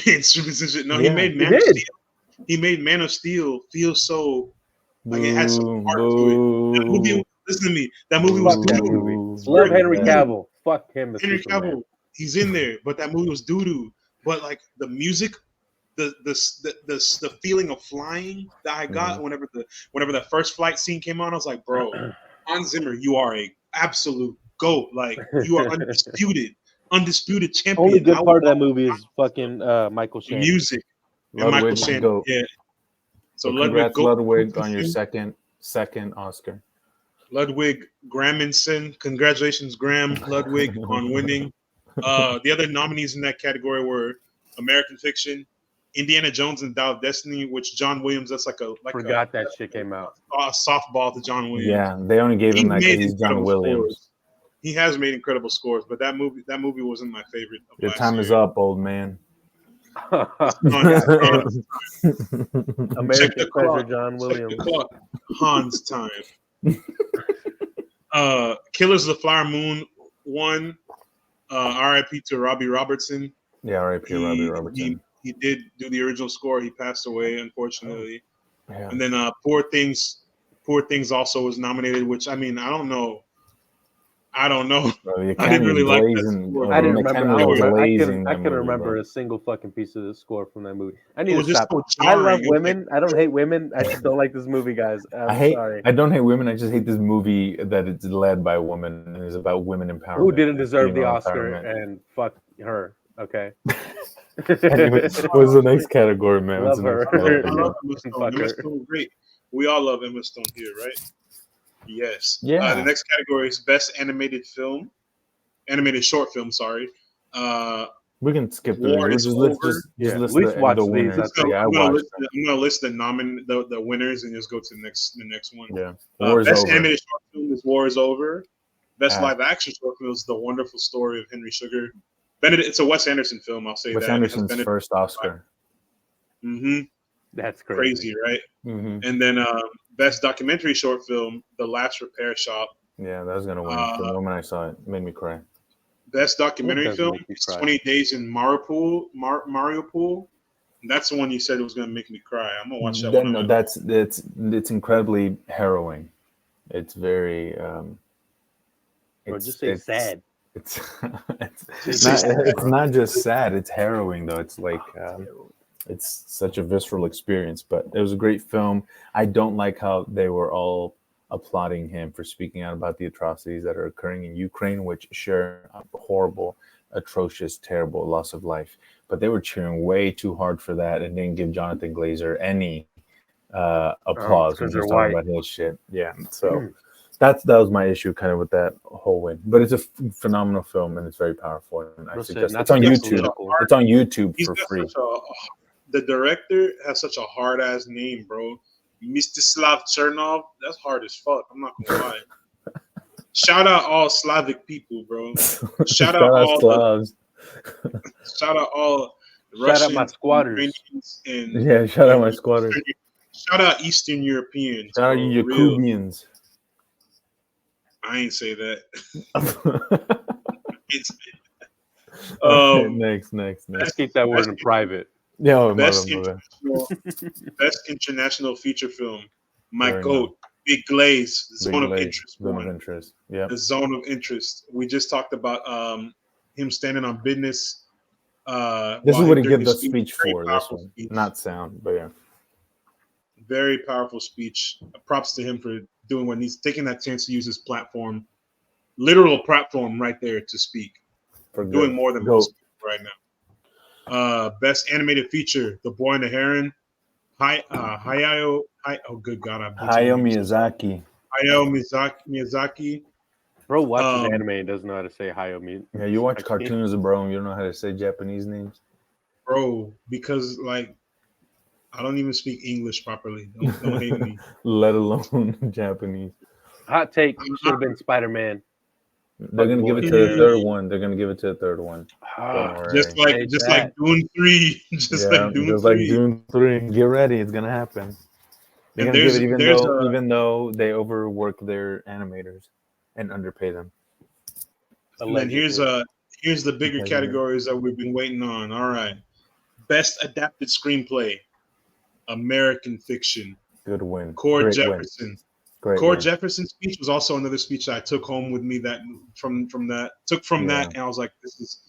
Instruments and shit. No, he Yeah, made he Man of did. Steel. He made Man of Steel feel so like it had some Boo, heart to it. That movie, boo, listen to me. That movie was Fuck that doo-doo. movie. boo. Love Henry Yeah. Cavill. Fuck him as Henry Superman. Cavill, he's in there, but that movie was doo-doo. But like the music, the feeling of flying that I got whenever the first flight scene came on, I was like, bro, Hans Zimmer, you are a absolute GOAT. Like you are undisputed champion. Only good part of that movie is fucking Michael the Shannon. music and Ludwig, Michael Shannon. GOAT. Yeah. So So Ludwig, congrats, GOAT. Ludwig, on your second Oscar. Ludwig Graminson. Congratulations, Graham Ludwig, on winning. The other nominees in that category were American Fiction, Indiana Jones and Dial of Destiny, which John Williams, that's Forgot that shit came out. a softball to John Williams. Yeah, they only gave him that because he's John incredible Williams. scores. He has made incredible scores, but that movie wasn't my favorite. Of Your last time year. is up, old man. American the treasure, clock. John Check the Williams. clock. Hans time. Killers of the Flower Moon won. R.I.P. to Robbie Robertson. Yeah, R.I.P. Robbie Robertson. He did do the original score. He passed away, unfortunately. Yeah. And then Poor Things also was nominated. Which I mean, I don't know. Bro, I didn't really like that score. I didn't remember. I don't remember. I couldn't movie, remember bro. a single fucking piece of the score from that movie. I It need was to just stop. so I love jarring. It was women. I don't hate women. I just don't like this movie, guys. Sorry. I don't hate women. I just hate this movie that it's led by a woman and is about women empowerment. Who didn't deserve the female Oscar empowerment. and fuck her? Okay. Anyway, what's the next category, man? What's Love the next her. I category? love Emma Stone. Fuck Emma her. Stone, great. We all love Emma Stone here, right? Yes. Yeah. The next category is Best Animated Short Film. Sorry. We can skip through War these. is Let's over. just Yeah, list at least watch the these, winners. that's it. Yeah, I I'm gonna watched list the winners and just go to the next one. them. Yeah. War is Best over. animated short film is War is Over. Best Ah. live action short film is The Wonderful Story of Henry Sugar. It's a Wes Anderson film. I'll say Wes that. Anderson's first Oscar. That's Crazy, right? Mm-hmm. And then best documentary short film, The Last Repair Shop. Yeah, that was gonna win. The moment I saw it, made me cry. Best documentary does film make you is cry? 28 Days in Mariupol. That's the one you said was going to make me cry. I'm going to watch that one. No, it's incredibly harrowing. It's very. Or just say sad. It's it's not just sad. It's harrowing though. It's like it's such a visceral experience. But it was a great film. I don't like how they were all applauding him for speaking out about the atrocities that are occurring in Ukraine, which share a horrible, atrocious, terrible loss of life. But they were cheering way too hard for that and didn't give Jonathan Glazer any applause when he was talking about his shit. Yeah, so that was my issue kind of with that whole win. But it's a phenomenal film and it's very powerful. And I suggest it's on YouTube. It's on YouTube for free. The director has such a hard ass name, bro. Mstislav Chernov. That's hard as fuck. I'm not gonna lie. Shout out all Slavic people, bro. Shout out all Slavs. Shout out all Russians, shout out my squatters. Yeah, shout out my squatters. Shout out Eastern Europeans. Shout out you Yakubians. I ain't say that. Next. Let's keep that word in private. Yeah, best international feature film. My GOAT, Big Glaze, Zone of Interest. Yeah. The Zone of Interest. We just talked about him standing on business. This is what he gives the speech for. This one, not sound, but yeah. Very powerful speech. Props to him for doing what he's taking that chance to use his platform literal platform right there to speak. For Doing good. more than most people right now. Best animated feature: The Boy and the Heron. Oh, good God, I Hayao Miyazaki. Hayao Miyazaki. Bro watches anime and doesn't know how to say Hayao. Yeah, you watch cartoons, bro. You don't know how to say Japanese names, bro. Because like, I don't even speak English properly. Don't hate me. let alone Japanese. Hot take: should have been Spider-Man. They're gonna give it to the third one. They're gonna give it to the third one. Just like Dune 3. Just like Dune 3. Get ready, it's gonna happen. They're gonna give it even though they overwork their animators and underpay them. And then here's the bigger categories that we've been waiting on. All right. Best adapted screenplay. American Fiction. Good win. Cord Jefferson. Great Cord Jefferson's speech was also another speech that I took home with me that that, and I was like, "This is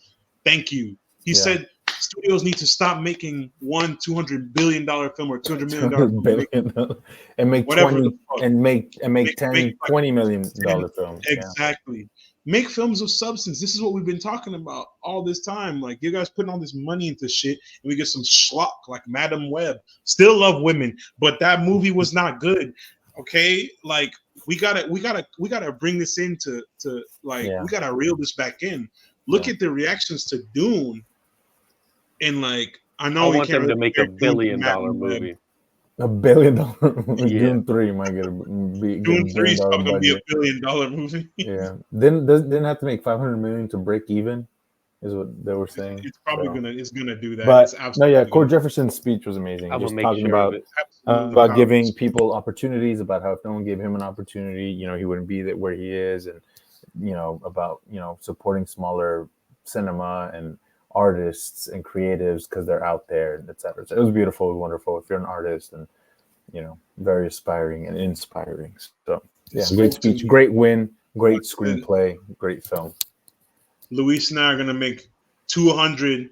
thank you." He said studios need to stop making $200 billion film or $200 million film and make whatever 20 and make $20 million films. Exactly. Yeah. Make films of substance. This is what we've been talking about all this time. Like, you guys putting all this money into shit, and we get some schlock like Madam Web. Still love women, but that movie was not good. Okay, like we gotta bring this into we gotta reel this back in. Look at the reactions to Dune, and like I want them to make $1 billion movie. $1 billion. Dune 3 might get Dune 3 is probably gonna be $1 billion movie. Yeah, didn't have to make 500 million to break even, is what they were saying. It's probably gonna do that. But Cord Jefferson's speech was amazing. Just talking about giving people opportunities, about how if no one gave him an opportunity, he wouldn't be where he is, and about supporting smaller cinema and artists and creatives because they're out there, etc. So it was beautiful, wonderful. If you're an artist, and very aspiring and inspiring. So great speech, great win, great screenplay, great film. Luis and I are gonna make $1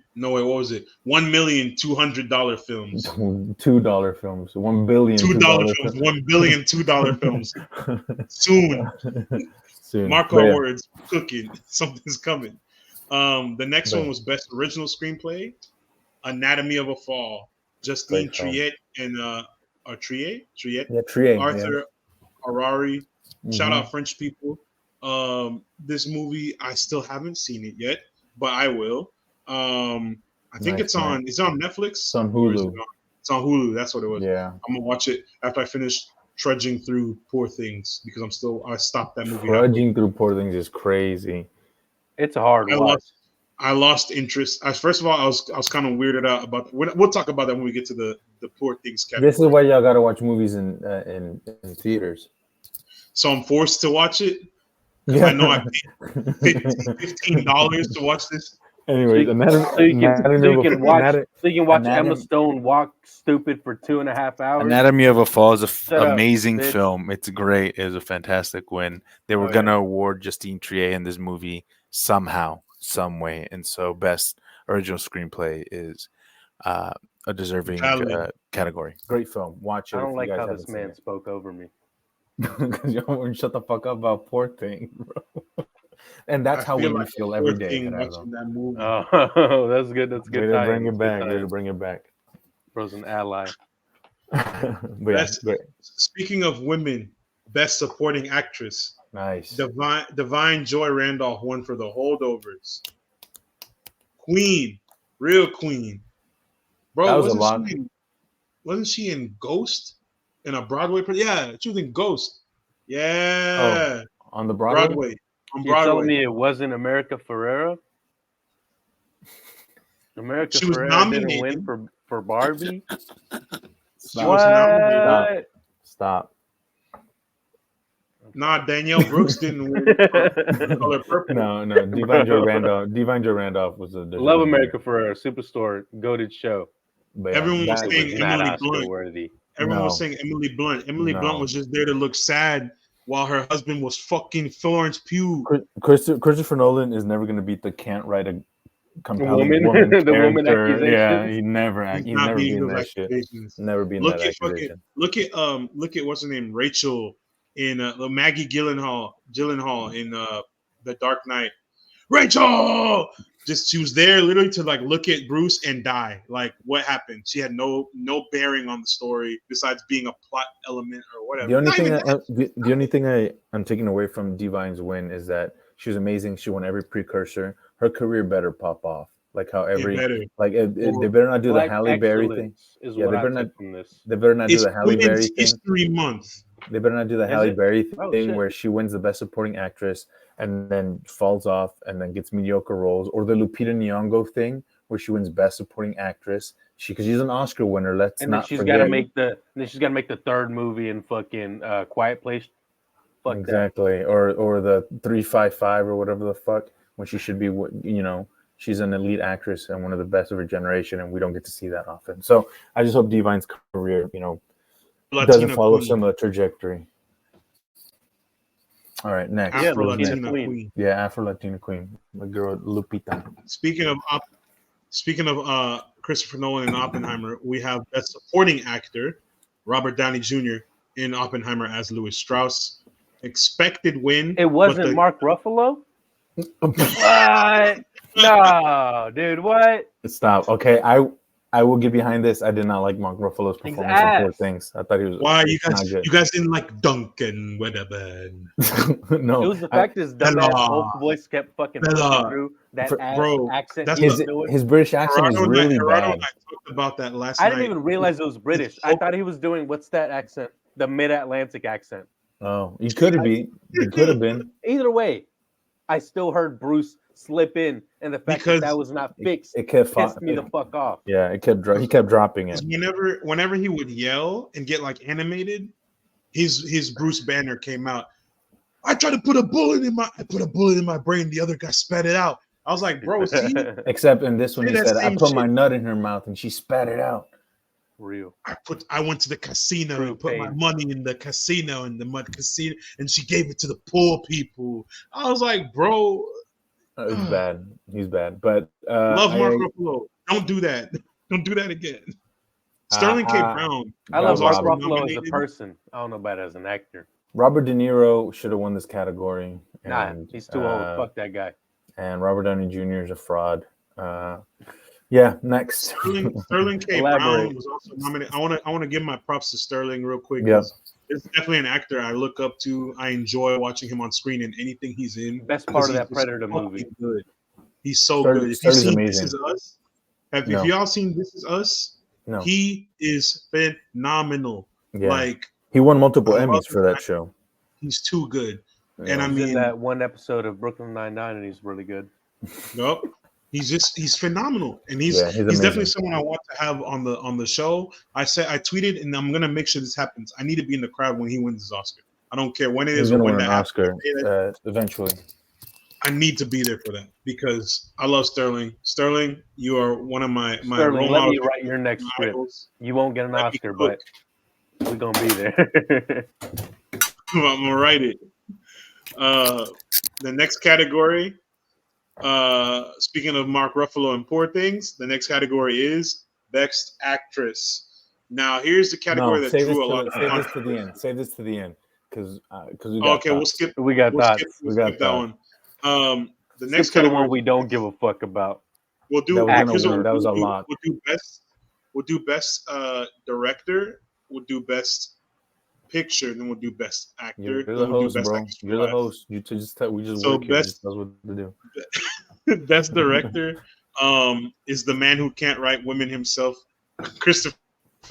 million $200 films. $2 films. $1 billion $2 films. $1 billion $2 films. Soon. Mark our words. Cooking. Something's coming. The next one was best original screenplay. Anatomy of a Fall. Justine Triet and Arthur Harari. Shout out French people. This movie, I still haven't seen it yet, but I will. I think it's on Netflix. It's on Hulu. It's on Hulu. That's what it was. Yeah. I'm gonna watch it after I finish trudging through Poor Things, because I stopped that movie. Trudging through Poor Things is crazy. It's a hard watch. I lost interest. First of all, I was kind of weirded out about. We'll talk about that when we get to the Poor Things category. This is why y'all gotta watch movies in theaters. So I'm forced to watch it. Yeah. I know I paid $15 to watch this. Anyway, so you can watch Emma Stone walk stupid for 2.5 hours. Anatomy of a Fall is an amazing film. It's great. It was a fantastic win. They were gonna award Justine Triet in this movie somehow, some way, and so best original screenplay is a deserving category. Great film. Watch it. I don't like how this man spoke over me. Because you don't want to shut the fuck up about Poor Thing, bro. And that's how we feel every day. Oh, that's good. That's good. Way to bring it back. Way to bring it back. Bro's an ally. Speaking of women, best supporting actress. Nice. Divine Joy Randolph won for The Holdovers. Queen, real queen, bro. That was a lot. Wasn't she in Ghost? In a Broadway, she was in Ghost. Yeah, on the Broadway. On Broadway. You're telling me it wasn't America Ferrera? She was nominated. Didn't win for Barbie. Stop. Nah, Danielle Brooks didn't win. Color Purple. No. Divine Joy Randolph was a. Love America Ferrera, Superstore, goated show. But everyone was saying Emily Blunt. Everyone was saying Emily Blunt. Emily Blunt was just there to look sad while her husband was fucking Florence Pugh. Christopher Nolan is never going to beat the can't write a compelling woman the woman accusation. Yeah, he's never beaten that shit. Never beaten that accusation. Look at what's her name, Rachel in Maggie Gyllenhaal in The Dark Knight. Rachel, just she was there literally to like look at Bruce and die. Like, what happened? She had no bearing on the story besides being a plot element or whatever. The only thing I'm taking away from Divine's win is that she was amazing. She won every precursor. Her career better pop off. Like how they better not do the Halle Berry thing. They better not do the Halle Berry thing. History Month. They better not do the Halle Berry thing where she wins the Best Supporting Actress and then falls off and then gets mediocre roles, or the Lupita Nyong'o thing where she wins Best Supporting Actress. Because she's an Oscar winner. She's got to make the third movie in fucking Quiet Place. Fuck exactly, that. or the 355 or whatever the fuck, when she should be, she's an elite actress and one of the best of her generation, and we don't get to see that often. So I just hope Divine's career, doesn't follow similar trajectory. All right, next. Afro-Latina queen. Yeah, Afro-Latina queen. My girl Lupita. Speaking of Christopher Nolan and Oppenheimer, we have Best Supporting Actor Robert Downey Jr. in Oppenheimer as Louis Strauss. Expected win. It wasn't Mark Ruffalo? What? No, dude, what? Stop. Okay, I will get behind this. I did not like Mark Ruffalo's performance in Poor Things. I thought he was. Why you guys didn't like Duncan? Whatever. No, it was the fact his dumbass voice kept fucking pushing through that accent. His British accent is really bad. I talked about that last night. I didn't even realize it was British. I thought he was doing what's that accent? The Mid-Atlantic accent. Oh, he could have been. He could have been. Either way, I still heard Bruce slip in, and the fact that was not fixed it kept pissed me the fuck off. Yeah, he kept dropping it. Whenever he would yell and get like animated, his Bruce Banner came out. I tried to put a bullet in my brain. The other guy spat it out. I was like, bro, see? Except in this one, he said, I put my nut in her mouth and she spat it out. Real. I went to the casino and put my money in the casino, in the mud casino, and she gave it to the poor people. I was like, bro. He's bad. He's bad. But love Mark Ruffalo. Don't do that. Don't do that again. Sterling K. Brown. I love Mark Ruffalo as a person. I don't know about it as an actor. Robert De Niro should have won this category. He's too old. Fuck that guy. And Robert Downey Jr. is a fraud. Yeah, next. Sterling K. Brown was also nominated. I want to give my props to Sterling real quick. Yeah. It's definitely an actor I look up to. I enjoy watching him on screen in anything he's in. Best part of that Predator movie. Good. He's so good. If you've seen amazing. This Is Us, have y'all seen This Is Us? No. He is phenomenal. Yeah. Like, he won multiple Emmys for that show. He's too good. Yeah. And I mean, in that one episode of Brooklyn Nine-Nine, and he's really good. Nope. He's phenomenal, and he's definitely someone I want to have on the show. I tweeted, and I'm gonna make sure this happens. I need to be in the crowd when he wins his Oscar. I don't care when it is. He's gonna win an Oscar eventually. I need to be there for that because I love Sterling. Sterling, you are one of my Sterling, let me write your next script. You won't get an Oscar, but we're gonna be there. I'm gonna write it. The next category. Speaking of Mark Ruffalo and Poor Things, the next category is Best Actress. Now, here's the category that drew a lot of controversy. Save this to the end, because we got okay, we'll skip. We got thoughts. We'll skip that one. The next category, the one we don't give a fuck about. We'll do. That was a lot. We'll do best director. We'll do best picture, then we'll do best actor. You're the host, bro. You're the host. We just work here. That's what to do. Best director is the man who can't write women himself, Christopher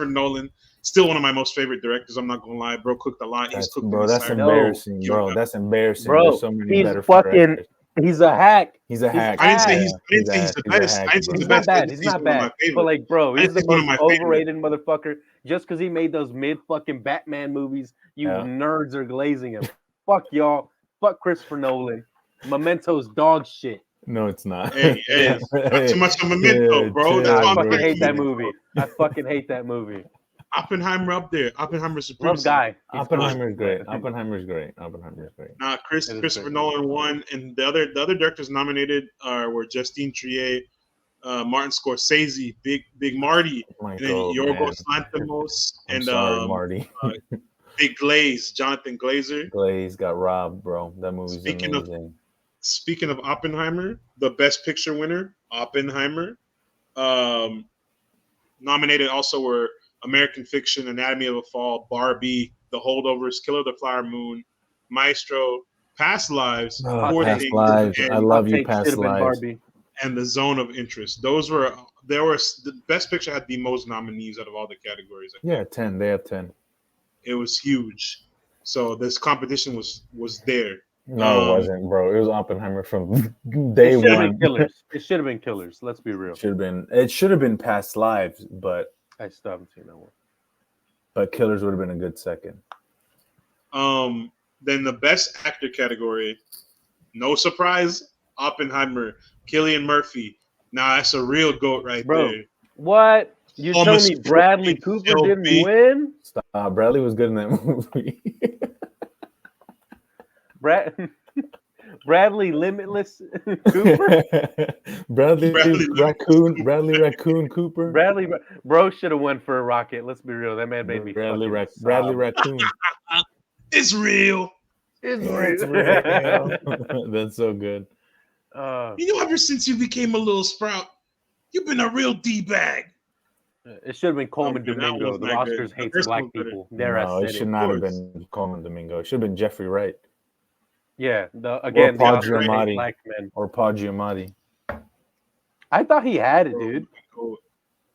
Nolan. Still one of my most favorite directors. I'm not gonna lie, bro. Cooked a lot. He's cooked. Bro, that's embarrassing, bro. That's embarrassing. Bro, there's so many better fucking. He's a hack. He's a hack. I didn't say he's the best. I didn't say he's the best. He's not bad. But like, bro, he's the most overrated motherfucker. Just because he made those mid fucking Batman movies, you nerds are glazing him. Fuck y'all. Fuck Christopher Nolan. Memento's dog shit. No, it's not. Hey, not too much of Memento, bro. That's why I hate that movie. I fucking hate that movie. Oppenheimer up there. Oppenheimer's supreme. Love guy. Oppenheimer's great. Oppenheimer's great. Nah, Christopher Nolan won, and the other directors nominated were Justine Triet, Martin Scorsese, Big Marty, and then Yorgos Lanthimos, and Marty. Big Glaze, Jonathan Glazer. Glaze got robbed, bro. That movie's amazing. speaking of Oppenheimer, the Best Picture winner, Oppenheimer. Nominated also were American Fiction, Anatomy of a Fall, Barbie, The Holdovers, Killer of the Flower Moon, Maestro, Past Lives, Poor Past Things, Lives. and, I love you, Past Lives. And The Zone of Interest. The Best Picture had the most nominees out of all the categories. Yeah, 10. They have 10. It was huge. So this competition was there. No, it wasn't, bro. It was Oppenheimer from day one. It should have been Killers. Let's be real. It should have been Past Lives, but I still haven't seen that one. But Killers would have been a good second. Then the Best Actor category, no surprise, Oppenheimer, Cillian Murphy. Now that's a real GOAT right there. What? You telling me Bradley Cooper didn't win? Stop. Bradley was good in that movie. Bradley Limitless Cooper? Bradley Raccoon Cooper. Bro should have won for a rocket. Let's be real. That man made me Bradley Raccoon. It's real. It's real. That's so good. Ever since you became a little sprout, you've been a real D-bag. It should have been Coleman Domingo. The Oscars hates black people. No, it should not have been Coleman Domingo. It should have been Jeffrey Wright. Yeah, again, Paul Giamatti. Black men. Or Paul Giamatti. I thought he had it, dude.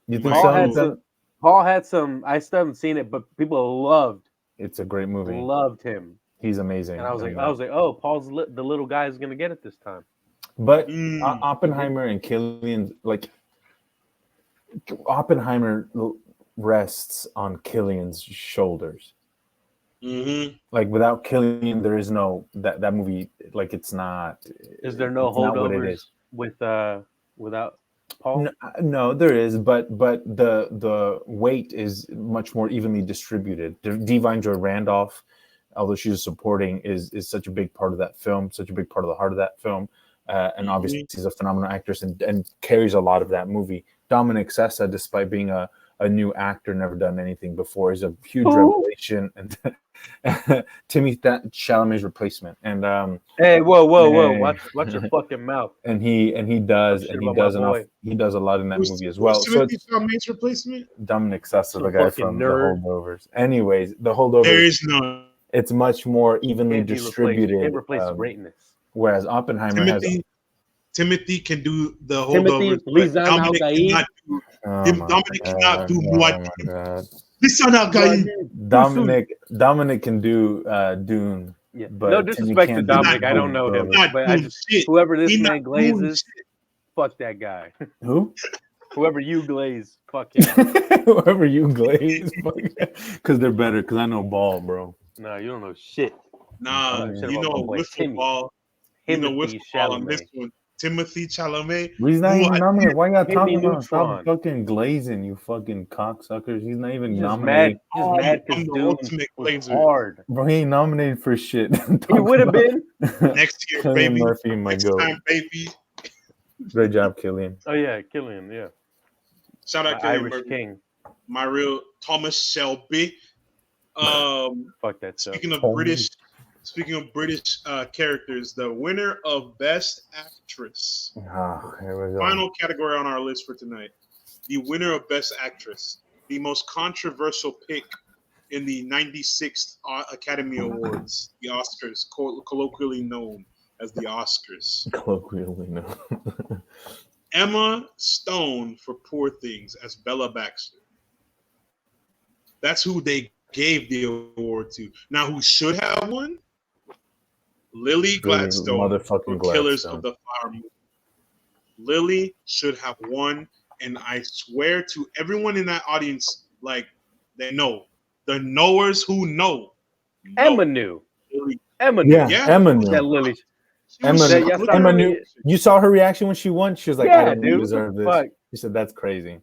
You think Paul had some. I still haven't seen it, but people loved. It's a great movie. Loved him. He's amazing. And I was like, oh, Paul's the little guy is gonna get it this time. But Oppenheimer and Cillian, Oppenheimer rests on Cillian's shoulders. Mm-hmm. Like without Cillian, there is no that movie. Like it's not. Is there no holdovers without Paul? No, there is, but the weight is much more evenly distributed. Divine Joy Randolph, although she's supporting, is such a big part of that film, such a big part of the heart of that film, and obviously she's a phenomenal actress and carries a lot of that movie. Dominic Sessa, despite being a new actor, never done anything before, is a huge revelation. And Timmy Chalamet's replacement. And hey, whoa, watch your fucking mouth. And he does enough. He does a lot in that movie as well. Timothy Chalamet's replacement? Dominic Sessa, the guy from The Holdovers. Anyways, The Holdovers. There is none. It's much more evenly distributed. Can't replace greatness. Whereas Oppenheimer Timothy can do the holdovers. Dominic cannot do Dominic can do Dune. Yeah. But no disrespect to Dominic, I don't know him. But whoever this man glazes, fuck that guy. Who? Whoever you glaze, fuck him. Whoever you glaze, fuck him. Because they're better. Because I know ball, bro. No, you don't know shit. Nah, you know wiffle ball. You know wiffle ball on this one. Timothy Chalamet. He's not even nominated. Why y'all talking about? Stop fucking glazing, you fucking cocksuckers. He's not even nominated. He's mad because Dune was hard. Bro, he ain't nominated for shit. He would have been. Next year, baby. Murphy, next time, baby. Great job, Cillian. Oh, yeah, Cillian, yeah. Shout out Cillian Murphy. King. My real Thomas Shelby. Fuck that stuff. Speaking of British characters, the winner of Best Actress. Here we go. Final category on our list for tonight. The winner of Best Actress. The most controversial pick in the 96th Academy Awards, the Oscars, colloquially known as the Oscars. Colloquially known. Emma Stone for Poor Things as Bella Baxter. That's who they gave the award to. Now, who should have won? Lily Gladstone for Killers of the Flower Moon. Lily should have won, and I swear to everyone in that audience, they know. The knowers who know. Emma knew. Emma knew. Yeah, Emma knew. That Lily. Emma knew. You saw her reaction when she won? She was like, I don't deserve this. Fuck. She said, that's crazy.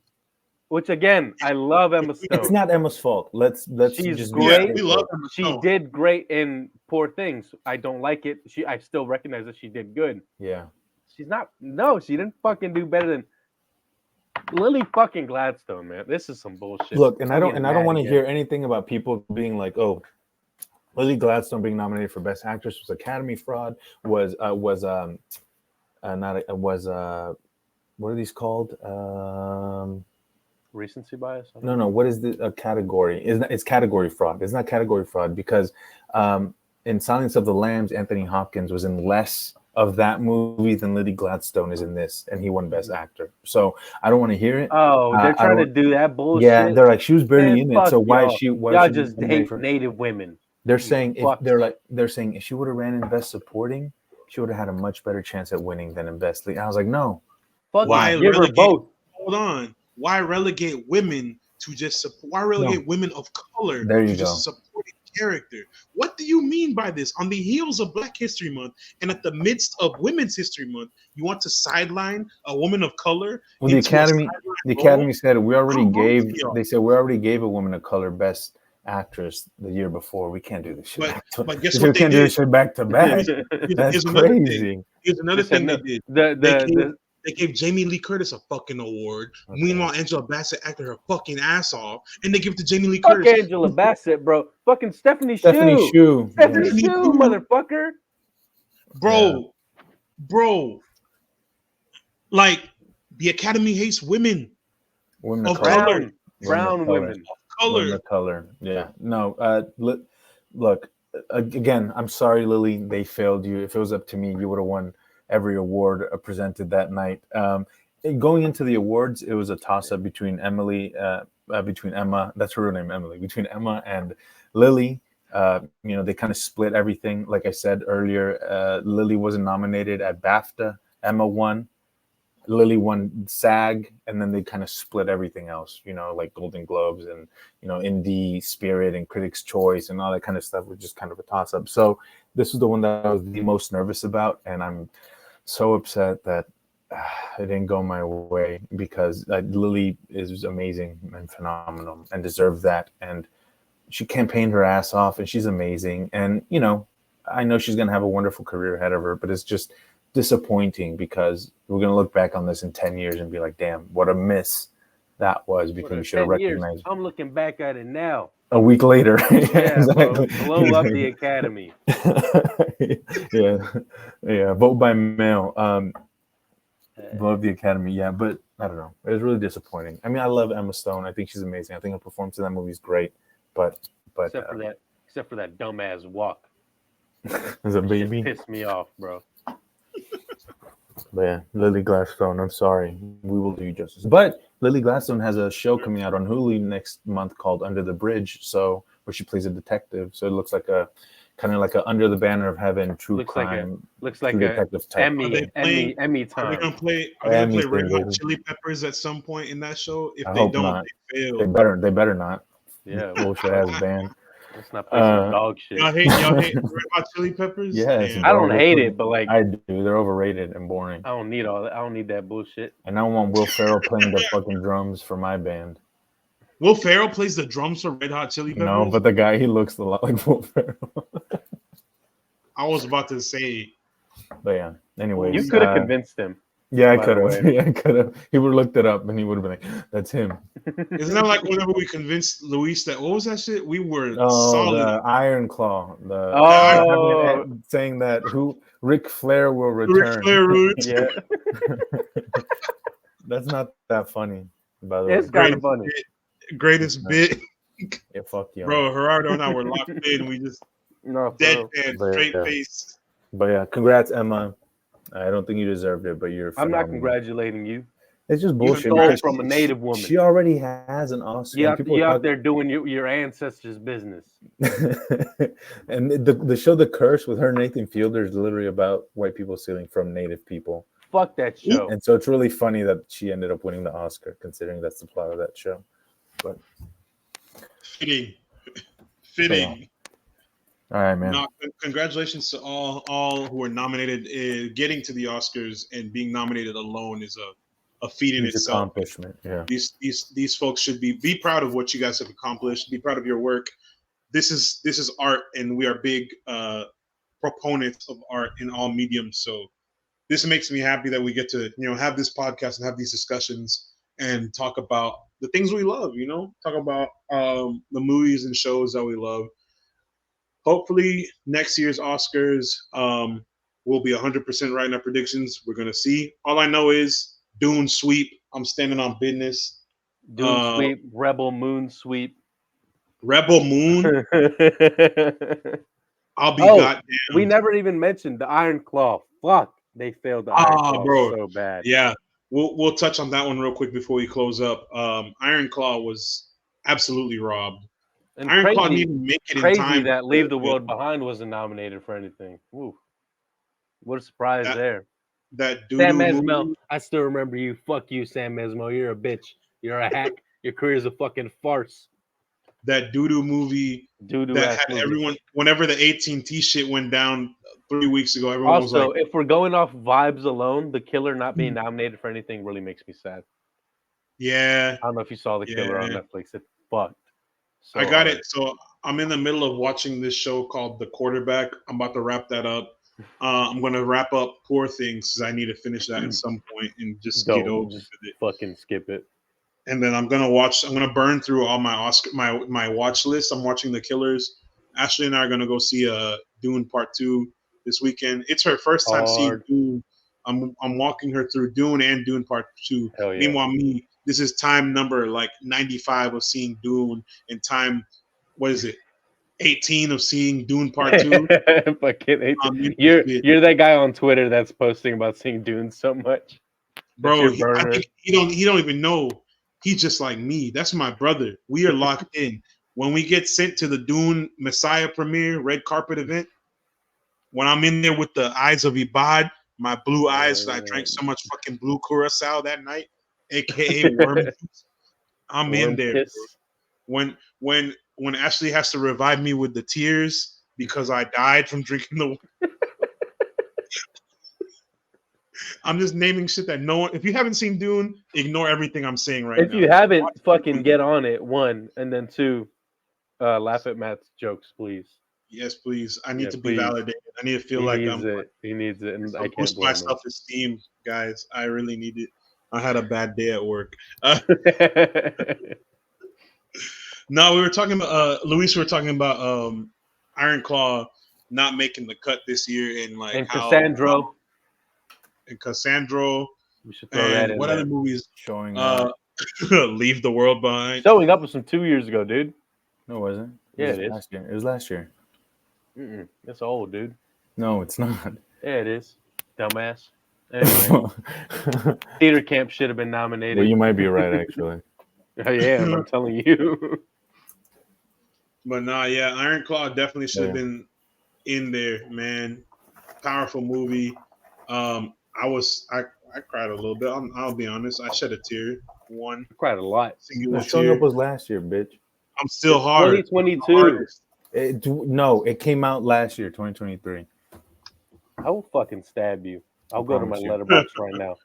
Which again, I love Emma Stone. It's not Emma's fault. Let's She's just great. We love Emma Stone. She did great in Poor Things. I don't like it. I still recognize that she did good. Yeah. She's not. No, she didn't fucking do better than Lily fucking Gladstone, man. This is some bullshit. Look, and I don't want to hear anything about people being like, oh, Lily Gladstone being nominated for Best Actress was Academy fraud. Was not was what are these called? Recency bias? No. What is the category? It's category fraud. It's not category fraud because in Silence of the Lambs, Anthony Hopkins was in less of that movie than Lily Gladstone is in this, and he won Best Actor. So I don't want to hear it. Oh, they're trying to do that bullshit. Yeah, they're like, she was barely in it, so why is she? Y'all just hate Native women. They're saying if she would have ran in Best Supporting, she would have had a much better chance at winning than in Best Lead. I was like, no. Why give her both? Hold on. Why relegate women to just support? Why relegate women of color to just supporting character? What do you mean by this? On the heels of Black History Month and at the midst of Women's History Month, you want to sideline a woman of color? Well, the Academy said we already gave. They said we already gave a woman of color Best Actress the year before. We can't do this shit. But guess what? We can't do this shit back to back. That's crazy. Here's another thing they did. They gave Jamie Lee Curtis a fucking award. Okay. Meanwhile, Angela Bassett acted her fucking ass off, and they give it to Jamie Lee Curtis. Fuck Angela Bassett, bro. Fucking Stephanie Shu, motherfucker. Bro. Like, the Academy hates women of color. Brown women. Color. Yeah. No. Look. Again, I'm sorry, Lily. They failed you. If it was up to me, you would have won every award presented that night. Going into the awards, it was a toss-up between Emma. That's her real name, Emily. Between Emma and Lily. They kind of split everything. Like I said earlier, Lily wasn't nominated at BAFTA. Emma won. Lily won SAG, and then they kind of split everything else, like Golden Globes and, Indie Spirit and Critics' Choice and all that kind of stuff was just kind of a toss-up. So this was the one that I was the most nervous about, and I'm so upset that it didn't go my way because Lily is amazing and phenomenal and deserves that. And she campaigned her ass off, and she's amazing. And, I know she's going to have a wonderful career ahead of her, but it's just disappointing because we're going to look back on this in 10 years and be like, damn, what a miss that was, because we should have recognized. I'm looking back at it now. A week later. Yeah, exactly. Blow up the Academy. Yeah. Vote by mail. Blow up the Academy. Yeah, but I don't know. It was really disappointing. I mean, I love Emma Stone. I think she's amazing. I think her performance in that movie is great. But except for that dumbass walk. As a baby, pissed me off, bro. But yeah, Lily Gladstone, I'm sorry. We will do you justice. But Lily Gladstone has a show coming out on Hulu next month called Under the Bridge, where she plays a detective. So it looks like a kind of like a Under the Banner of Heaven true crime. Looks like a Emmy time. Are they gonna play Red Hot Chili Peppers at some point in that show? If they don't, not. They fail. They better not. Yeah, bullshit ass band. Let's not play some dog shit. Y'all hate Red Hot Chili Peppers? Yes. I don't hate it, but like I do. They're overrated and boring. I don't need all that. I don't need that bullshit. And I want Will Ferrell playing the fucking drums for my band. Will Ferrell plays the drums for Red Hot Chili Peppers? No, but the guy, he looks a lot like Will Ferrell. I was about to say. But yeah, anyways. You could have convinced him. Yeah, I could have. Yeah, I could have. He would have looked it up and he would have been like, that's him. Isn't that like whenever we convinced Luis that, what was that shit? We were solid. The Iron Claw. Saying that Ric Flair will return. Ric Flair roots. Yeah. That's not that funny, by the way. It's kind of funny. Greatest bit. Yeah, fuck you. Bro, Gerardo and I were locked in. We just deadpan, straight face. But yeah, congrats, Emma. I don't think you deserved it, but you're phenomenal. I'm not congratulating you. It's just bullshit. You stole from a native woman. She already has an Oscar. You're out there doing your ancestors' business. And the show The Curse with her and Nathan Fielder is literally about white people stealing from native people. Fuck that show. And so it's really funny that she ended up winning the Oscar, considering that's the plot of that show. But fitting. All right, man. No, congratulations to all who are nominated. Getting to the Oscars and being nominated alone is a feat in itself. Accomplishment. Yeah. These folks should be proud of what you guys have accomplished. Be proud of your work. This is art, and we are big proponents of art in all mediums. So this makes me happy that we get to have this podcast and have these discussions and talk about the things we love. Talk about the movies and shows that we love. hopefully next year's Oscars, we'll be 100% right in our predictions. We're gonna see. All I know is Dune sweep. I'm standing on business. Dune sweep, Rebel Moon sweep. Rebel Moon. I'll be goddamn. We never even mentioned the Iron Claw. Fuck, they failed the Iron Claw so bad. Yeah, we'll touch on that one real quick before we close up. Iron Claw was absolutely robbed. And Iron Claw didn't even make it in time. That Leave the World Behind wasn't nominated for anything. Woo. What a surprise there. That Sam Esmail, I still remember you. Fuck you, Sam Esmail. You're a bitch. You're a hack. Your career's a fucking farce. That doo-doo movie that had everyone, whenever the AT&T shit went down 3 weeks ago, everyone was like... if we're going off vibes alone, The Killer not being nominated for anything really makes me sad. Yeah. I don't know if you saw The Killer on Netflix. It fucked. So I got it. So I'm in the middle of watching this show called The Quarterback. I'm about to wrap that up. I'm going to wrap up Poor Things because I need to finish that at some point and just get over with it. Fucking skip it. And then I'm gonna burn through all my watch list. I'm watching The Killers. Ashley and I are gonna go see Dune Part 2 this weekend. It's her first time seeing Dune. I'm walking her through Dune and Dune Part 2. Yeah. Meanwhile, this is time number like 95 of seeing Dune and time, what is it, 18 of seeing Dune Part 2. Fucking 18. You're that guy on Twitter that's posting about seeing Dune so much. Bro, I think he don't even know. He's just like me. That's my brother. We are locked in. When we get sent to the Dune Messiah premiere red carpet event, when I'm in there with the eyes of Ibad, my blue eyes, I drank so much fucking blue curacao that night, aka worm juice. I'm in there. When Ashley has to revive me with the tears because I died from drinking the I'm just naming shit that no one. If you haven't seen Dune, ignore everything I'm saying right now. If you haven't, fucking get on it. 1, and then 2, laugh at Matt's jokes, please. Yes, please. I need to be validated. I need to feel like He needs it, and I can't boost my self-esteem, guys. I really need it. I had a bad day at work. No, we were talking about Luis. We were talking about Iron Claw not making the cut this year, and like Cassandra. And Cassandra. We should throw that in. What other movies showing up? Leave the World Behind. Showing Up was from 2 years ago, dude. No, it wasn't. Yeah, it is. Last year. It was last year. It's old, dude. No, it's not. Yeah, it is. Dumbass. Anyway, Theater Camp should have been nominated. Well, you might be right, actually. I am. I'm telling you. But nah, yeah, Iron Claw definitely should have been in there, man. Powerful movie. I cried a little bit. I'll be honest. I shed a tear. I cried a lot. Showing Up was last year, bitch. I'm still hard. 2022. No, it came out last year, 2023. I will fucking stab you. I'll go to my letterbox right now.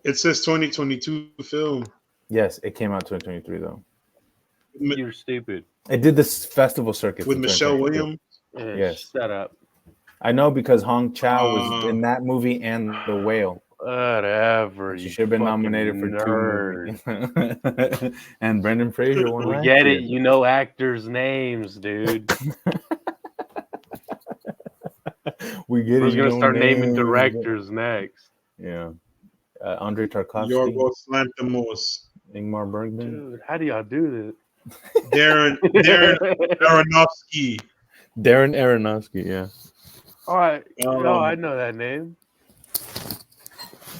It says 2022 film. Yes, it came out 2023 though. You're stupid. It did this festival circuit with Michelle Williams. Yes, shut up. I know because Hong Chow was in that movie and The Whale. Whatever. She should have been nominated for 2 movies. And Brendan Fraser won. We get it. You know actors' names, dude. We get it. We're gonna start naming directors next. Yeah. Andrei Tarkovsky. Yorgos Lanthimos. Ingmar Bergman. Dude, how do y'all do this? Darren Aronofsky. Darren Aronofsky, yeah. All right. I know that name.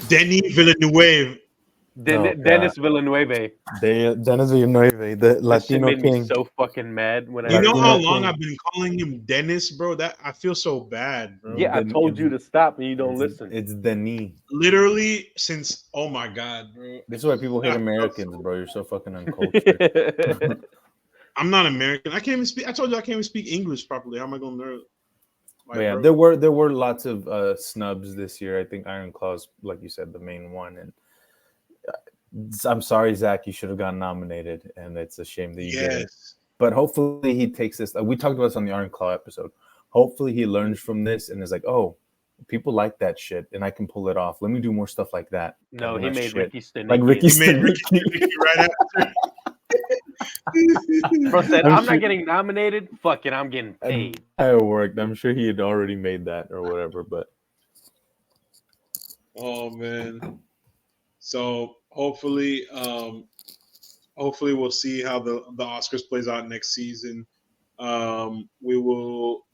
Denis Villeneuve. Dennis Villeneuve. Dennis Villeneuve, the Latino made king. Me so fucking mad when you know how long I've been calling him Dennis, bro? That I feel so bad, bro. Yeah, I told you to stop and you don't listen. It's Denis. Literally since oh my god, bro. This is why people hate Americans, bro. You're so fucking uncultured. I'm not American. I can't even speak. I told you I can't even speak English properly. How am I gonna learn? Yeah, there were lots of snubs this year. I think Iron Claw's, like you said, the main one. And I'm sorry, Zach, you should have gotten nominated, and it's a shame that you didn't. But hopefully he takes this. We talked about this on the Iron Claw episode. Hopefully he learns from this and is like, oh, people like that shit, and I can pull it off. Let me do more stuff like that. No, he made Ricky Stenicki. Like Ricky Stenicki. Ricky right after. Bro said, I'm not getting nominated. Fuck it, I'm getting paid. It worked. I'm sure he had already made that or whatever, but. Oh man. So hopefully we'll see how the Oscars plays out next season. We will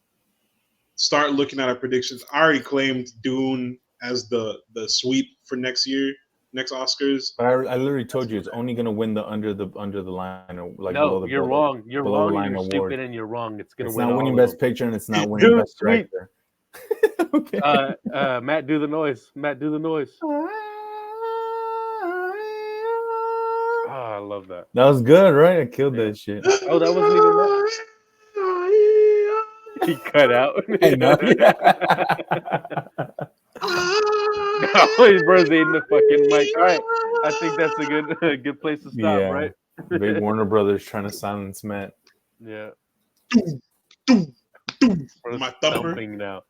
start looking at our predictions. I already claimed Dune as the sweep for next Oscars. But I literally told you it's only going to win the under the line or like no, below the you're wrong. You're wrong. Line you're award. stupid and you're wrong. It's going to It's win. not winning Best Picture and it's not winning Best Director. Okay. Matt, do the noise. Matt, do the noise. Oh, I love that. That was good, right? I killed that shit. Oh, that wasn't even that. He cut out. I know. His bro's eating the fucking mic. All right, I think that's a good place to stop, right? Big Warner Brothers trying to silence Matt. Yeah. My thumper now.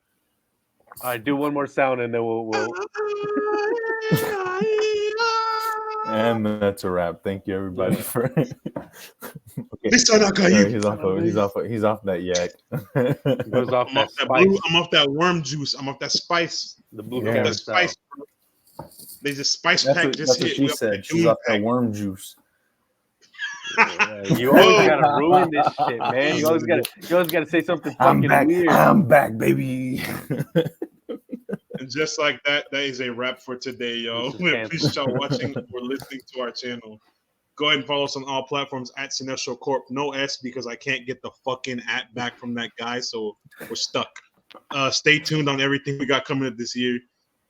All right, do one more sound and then we'll... And that's a wrap. Thank you, everybody, for. Okay. He's off that yak. Goes off I'm off that worm juice. I'm off that spice. The blue that spice. They just spice pack. That's what she said. She's off that worm juice. Yeah, you always gotta ruin this shit, man. You always gotta say something fucking weird. I'm back, baby. And just like that, that is a wrap for today, yo. We appreciate y'all watching or listening to our channel. Go ahead and follow us on all platforms at Cinestro Corp. No S because I can't get the fucking @ back from that guy, so we're stuck. Stay tuned on everything we got coming up this year.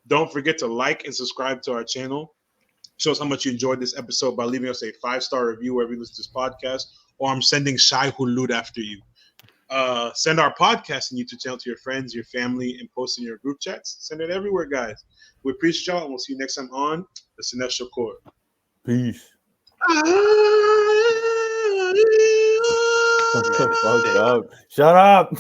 Don't forget to like and subscribe to our channel. Show us how much you enjoyed this episode by leaving us a 5-star review wherever you listen to this podcast, or I'm sending Shai Hulud after you. Send our podcast and YouTube channel to your friends, your family, and post in your group chats. Send it everywhere, guys. We appreciate y'all, and we'll see you next time on the Cinestro Corp. Peace. Shut the fuck up. Shut up.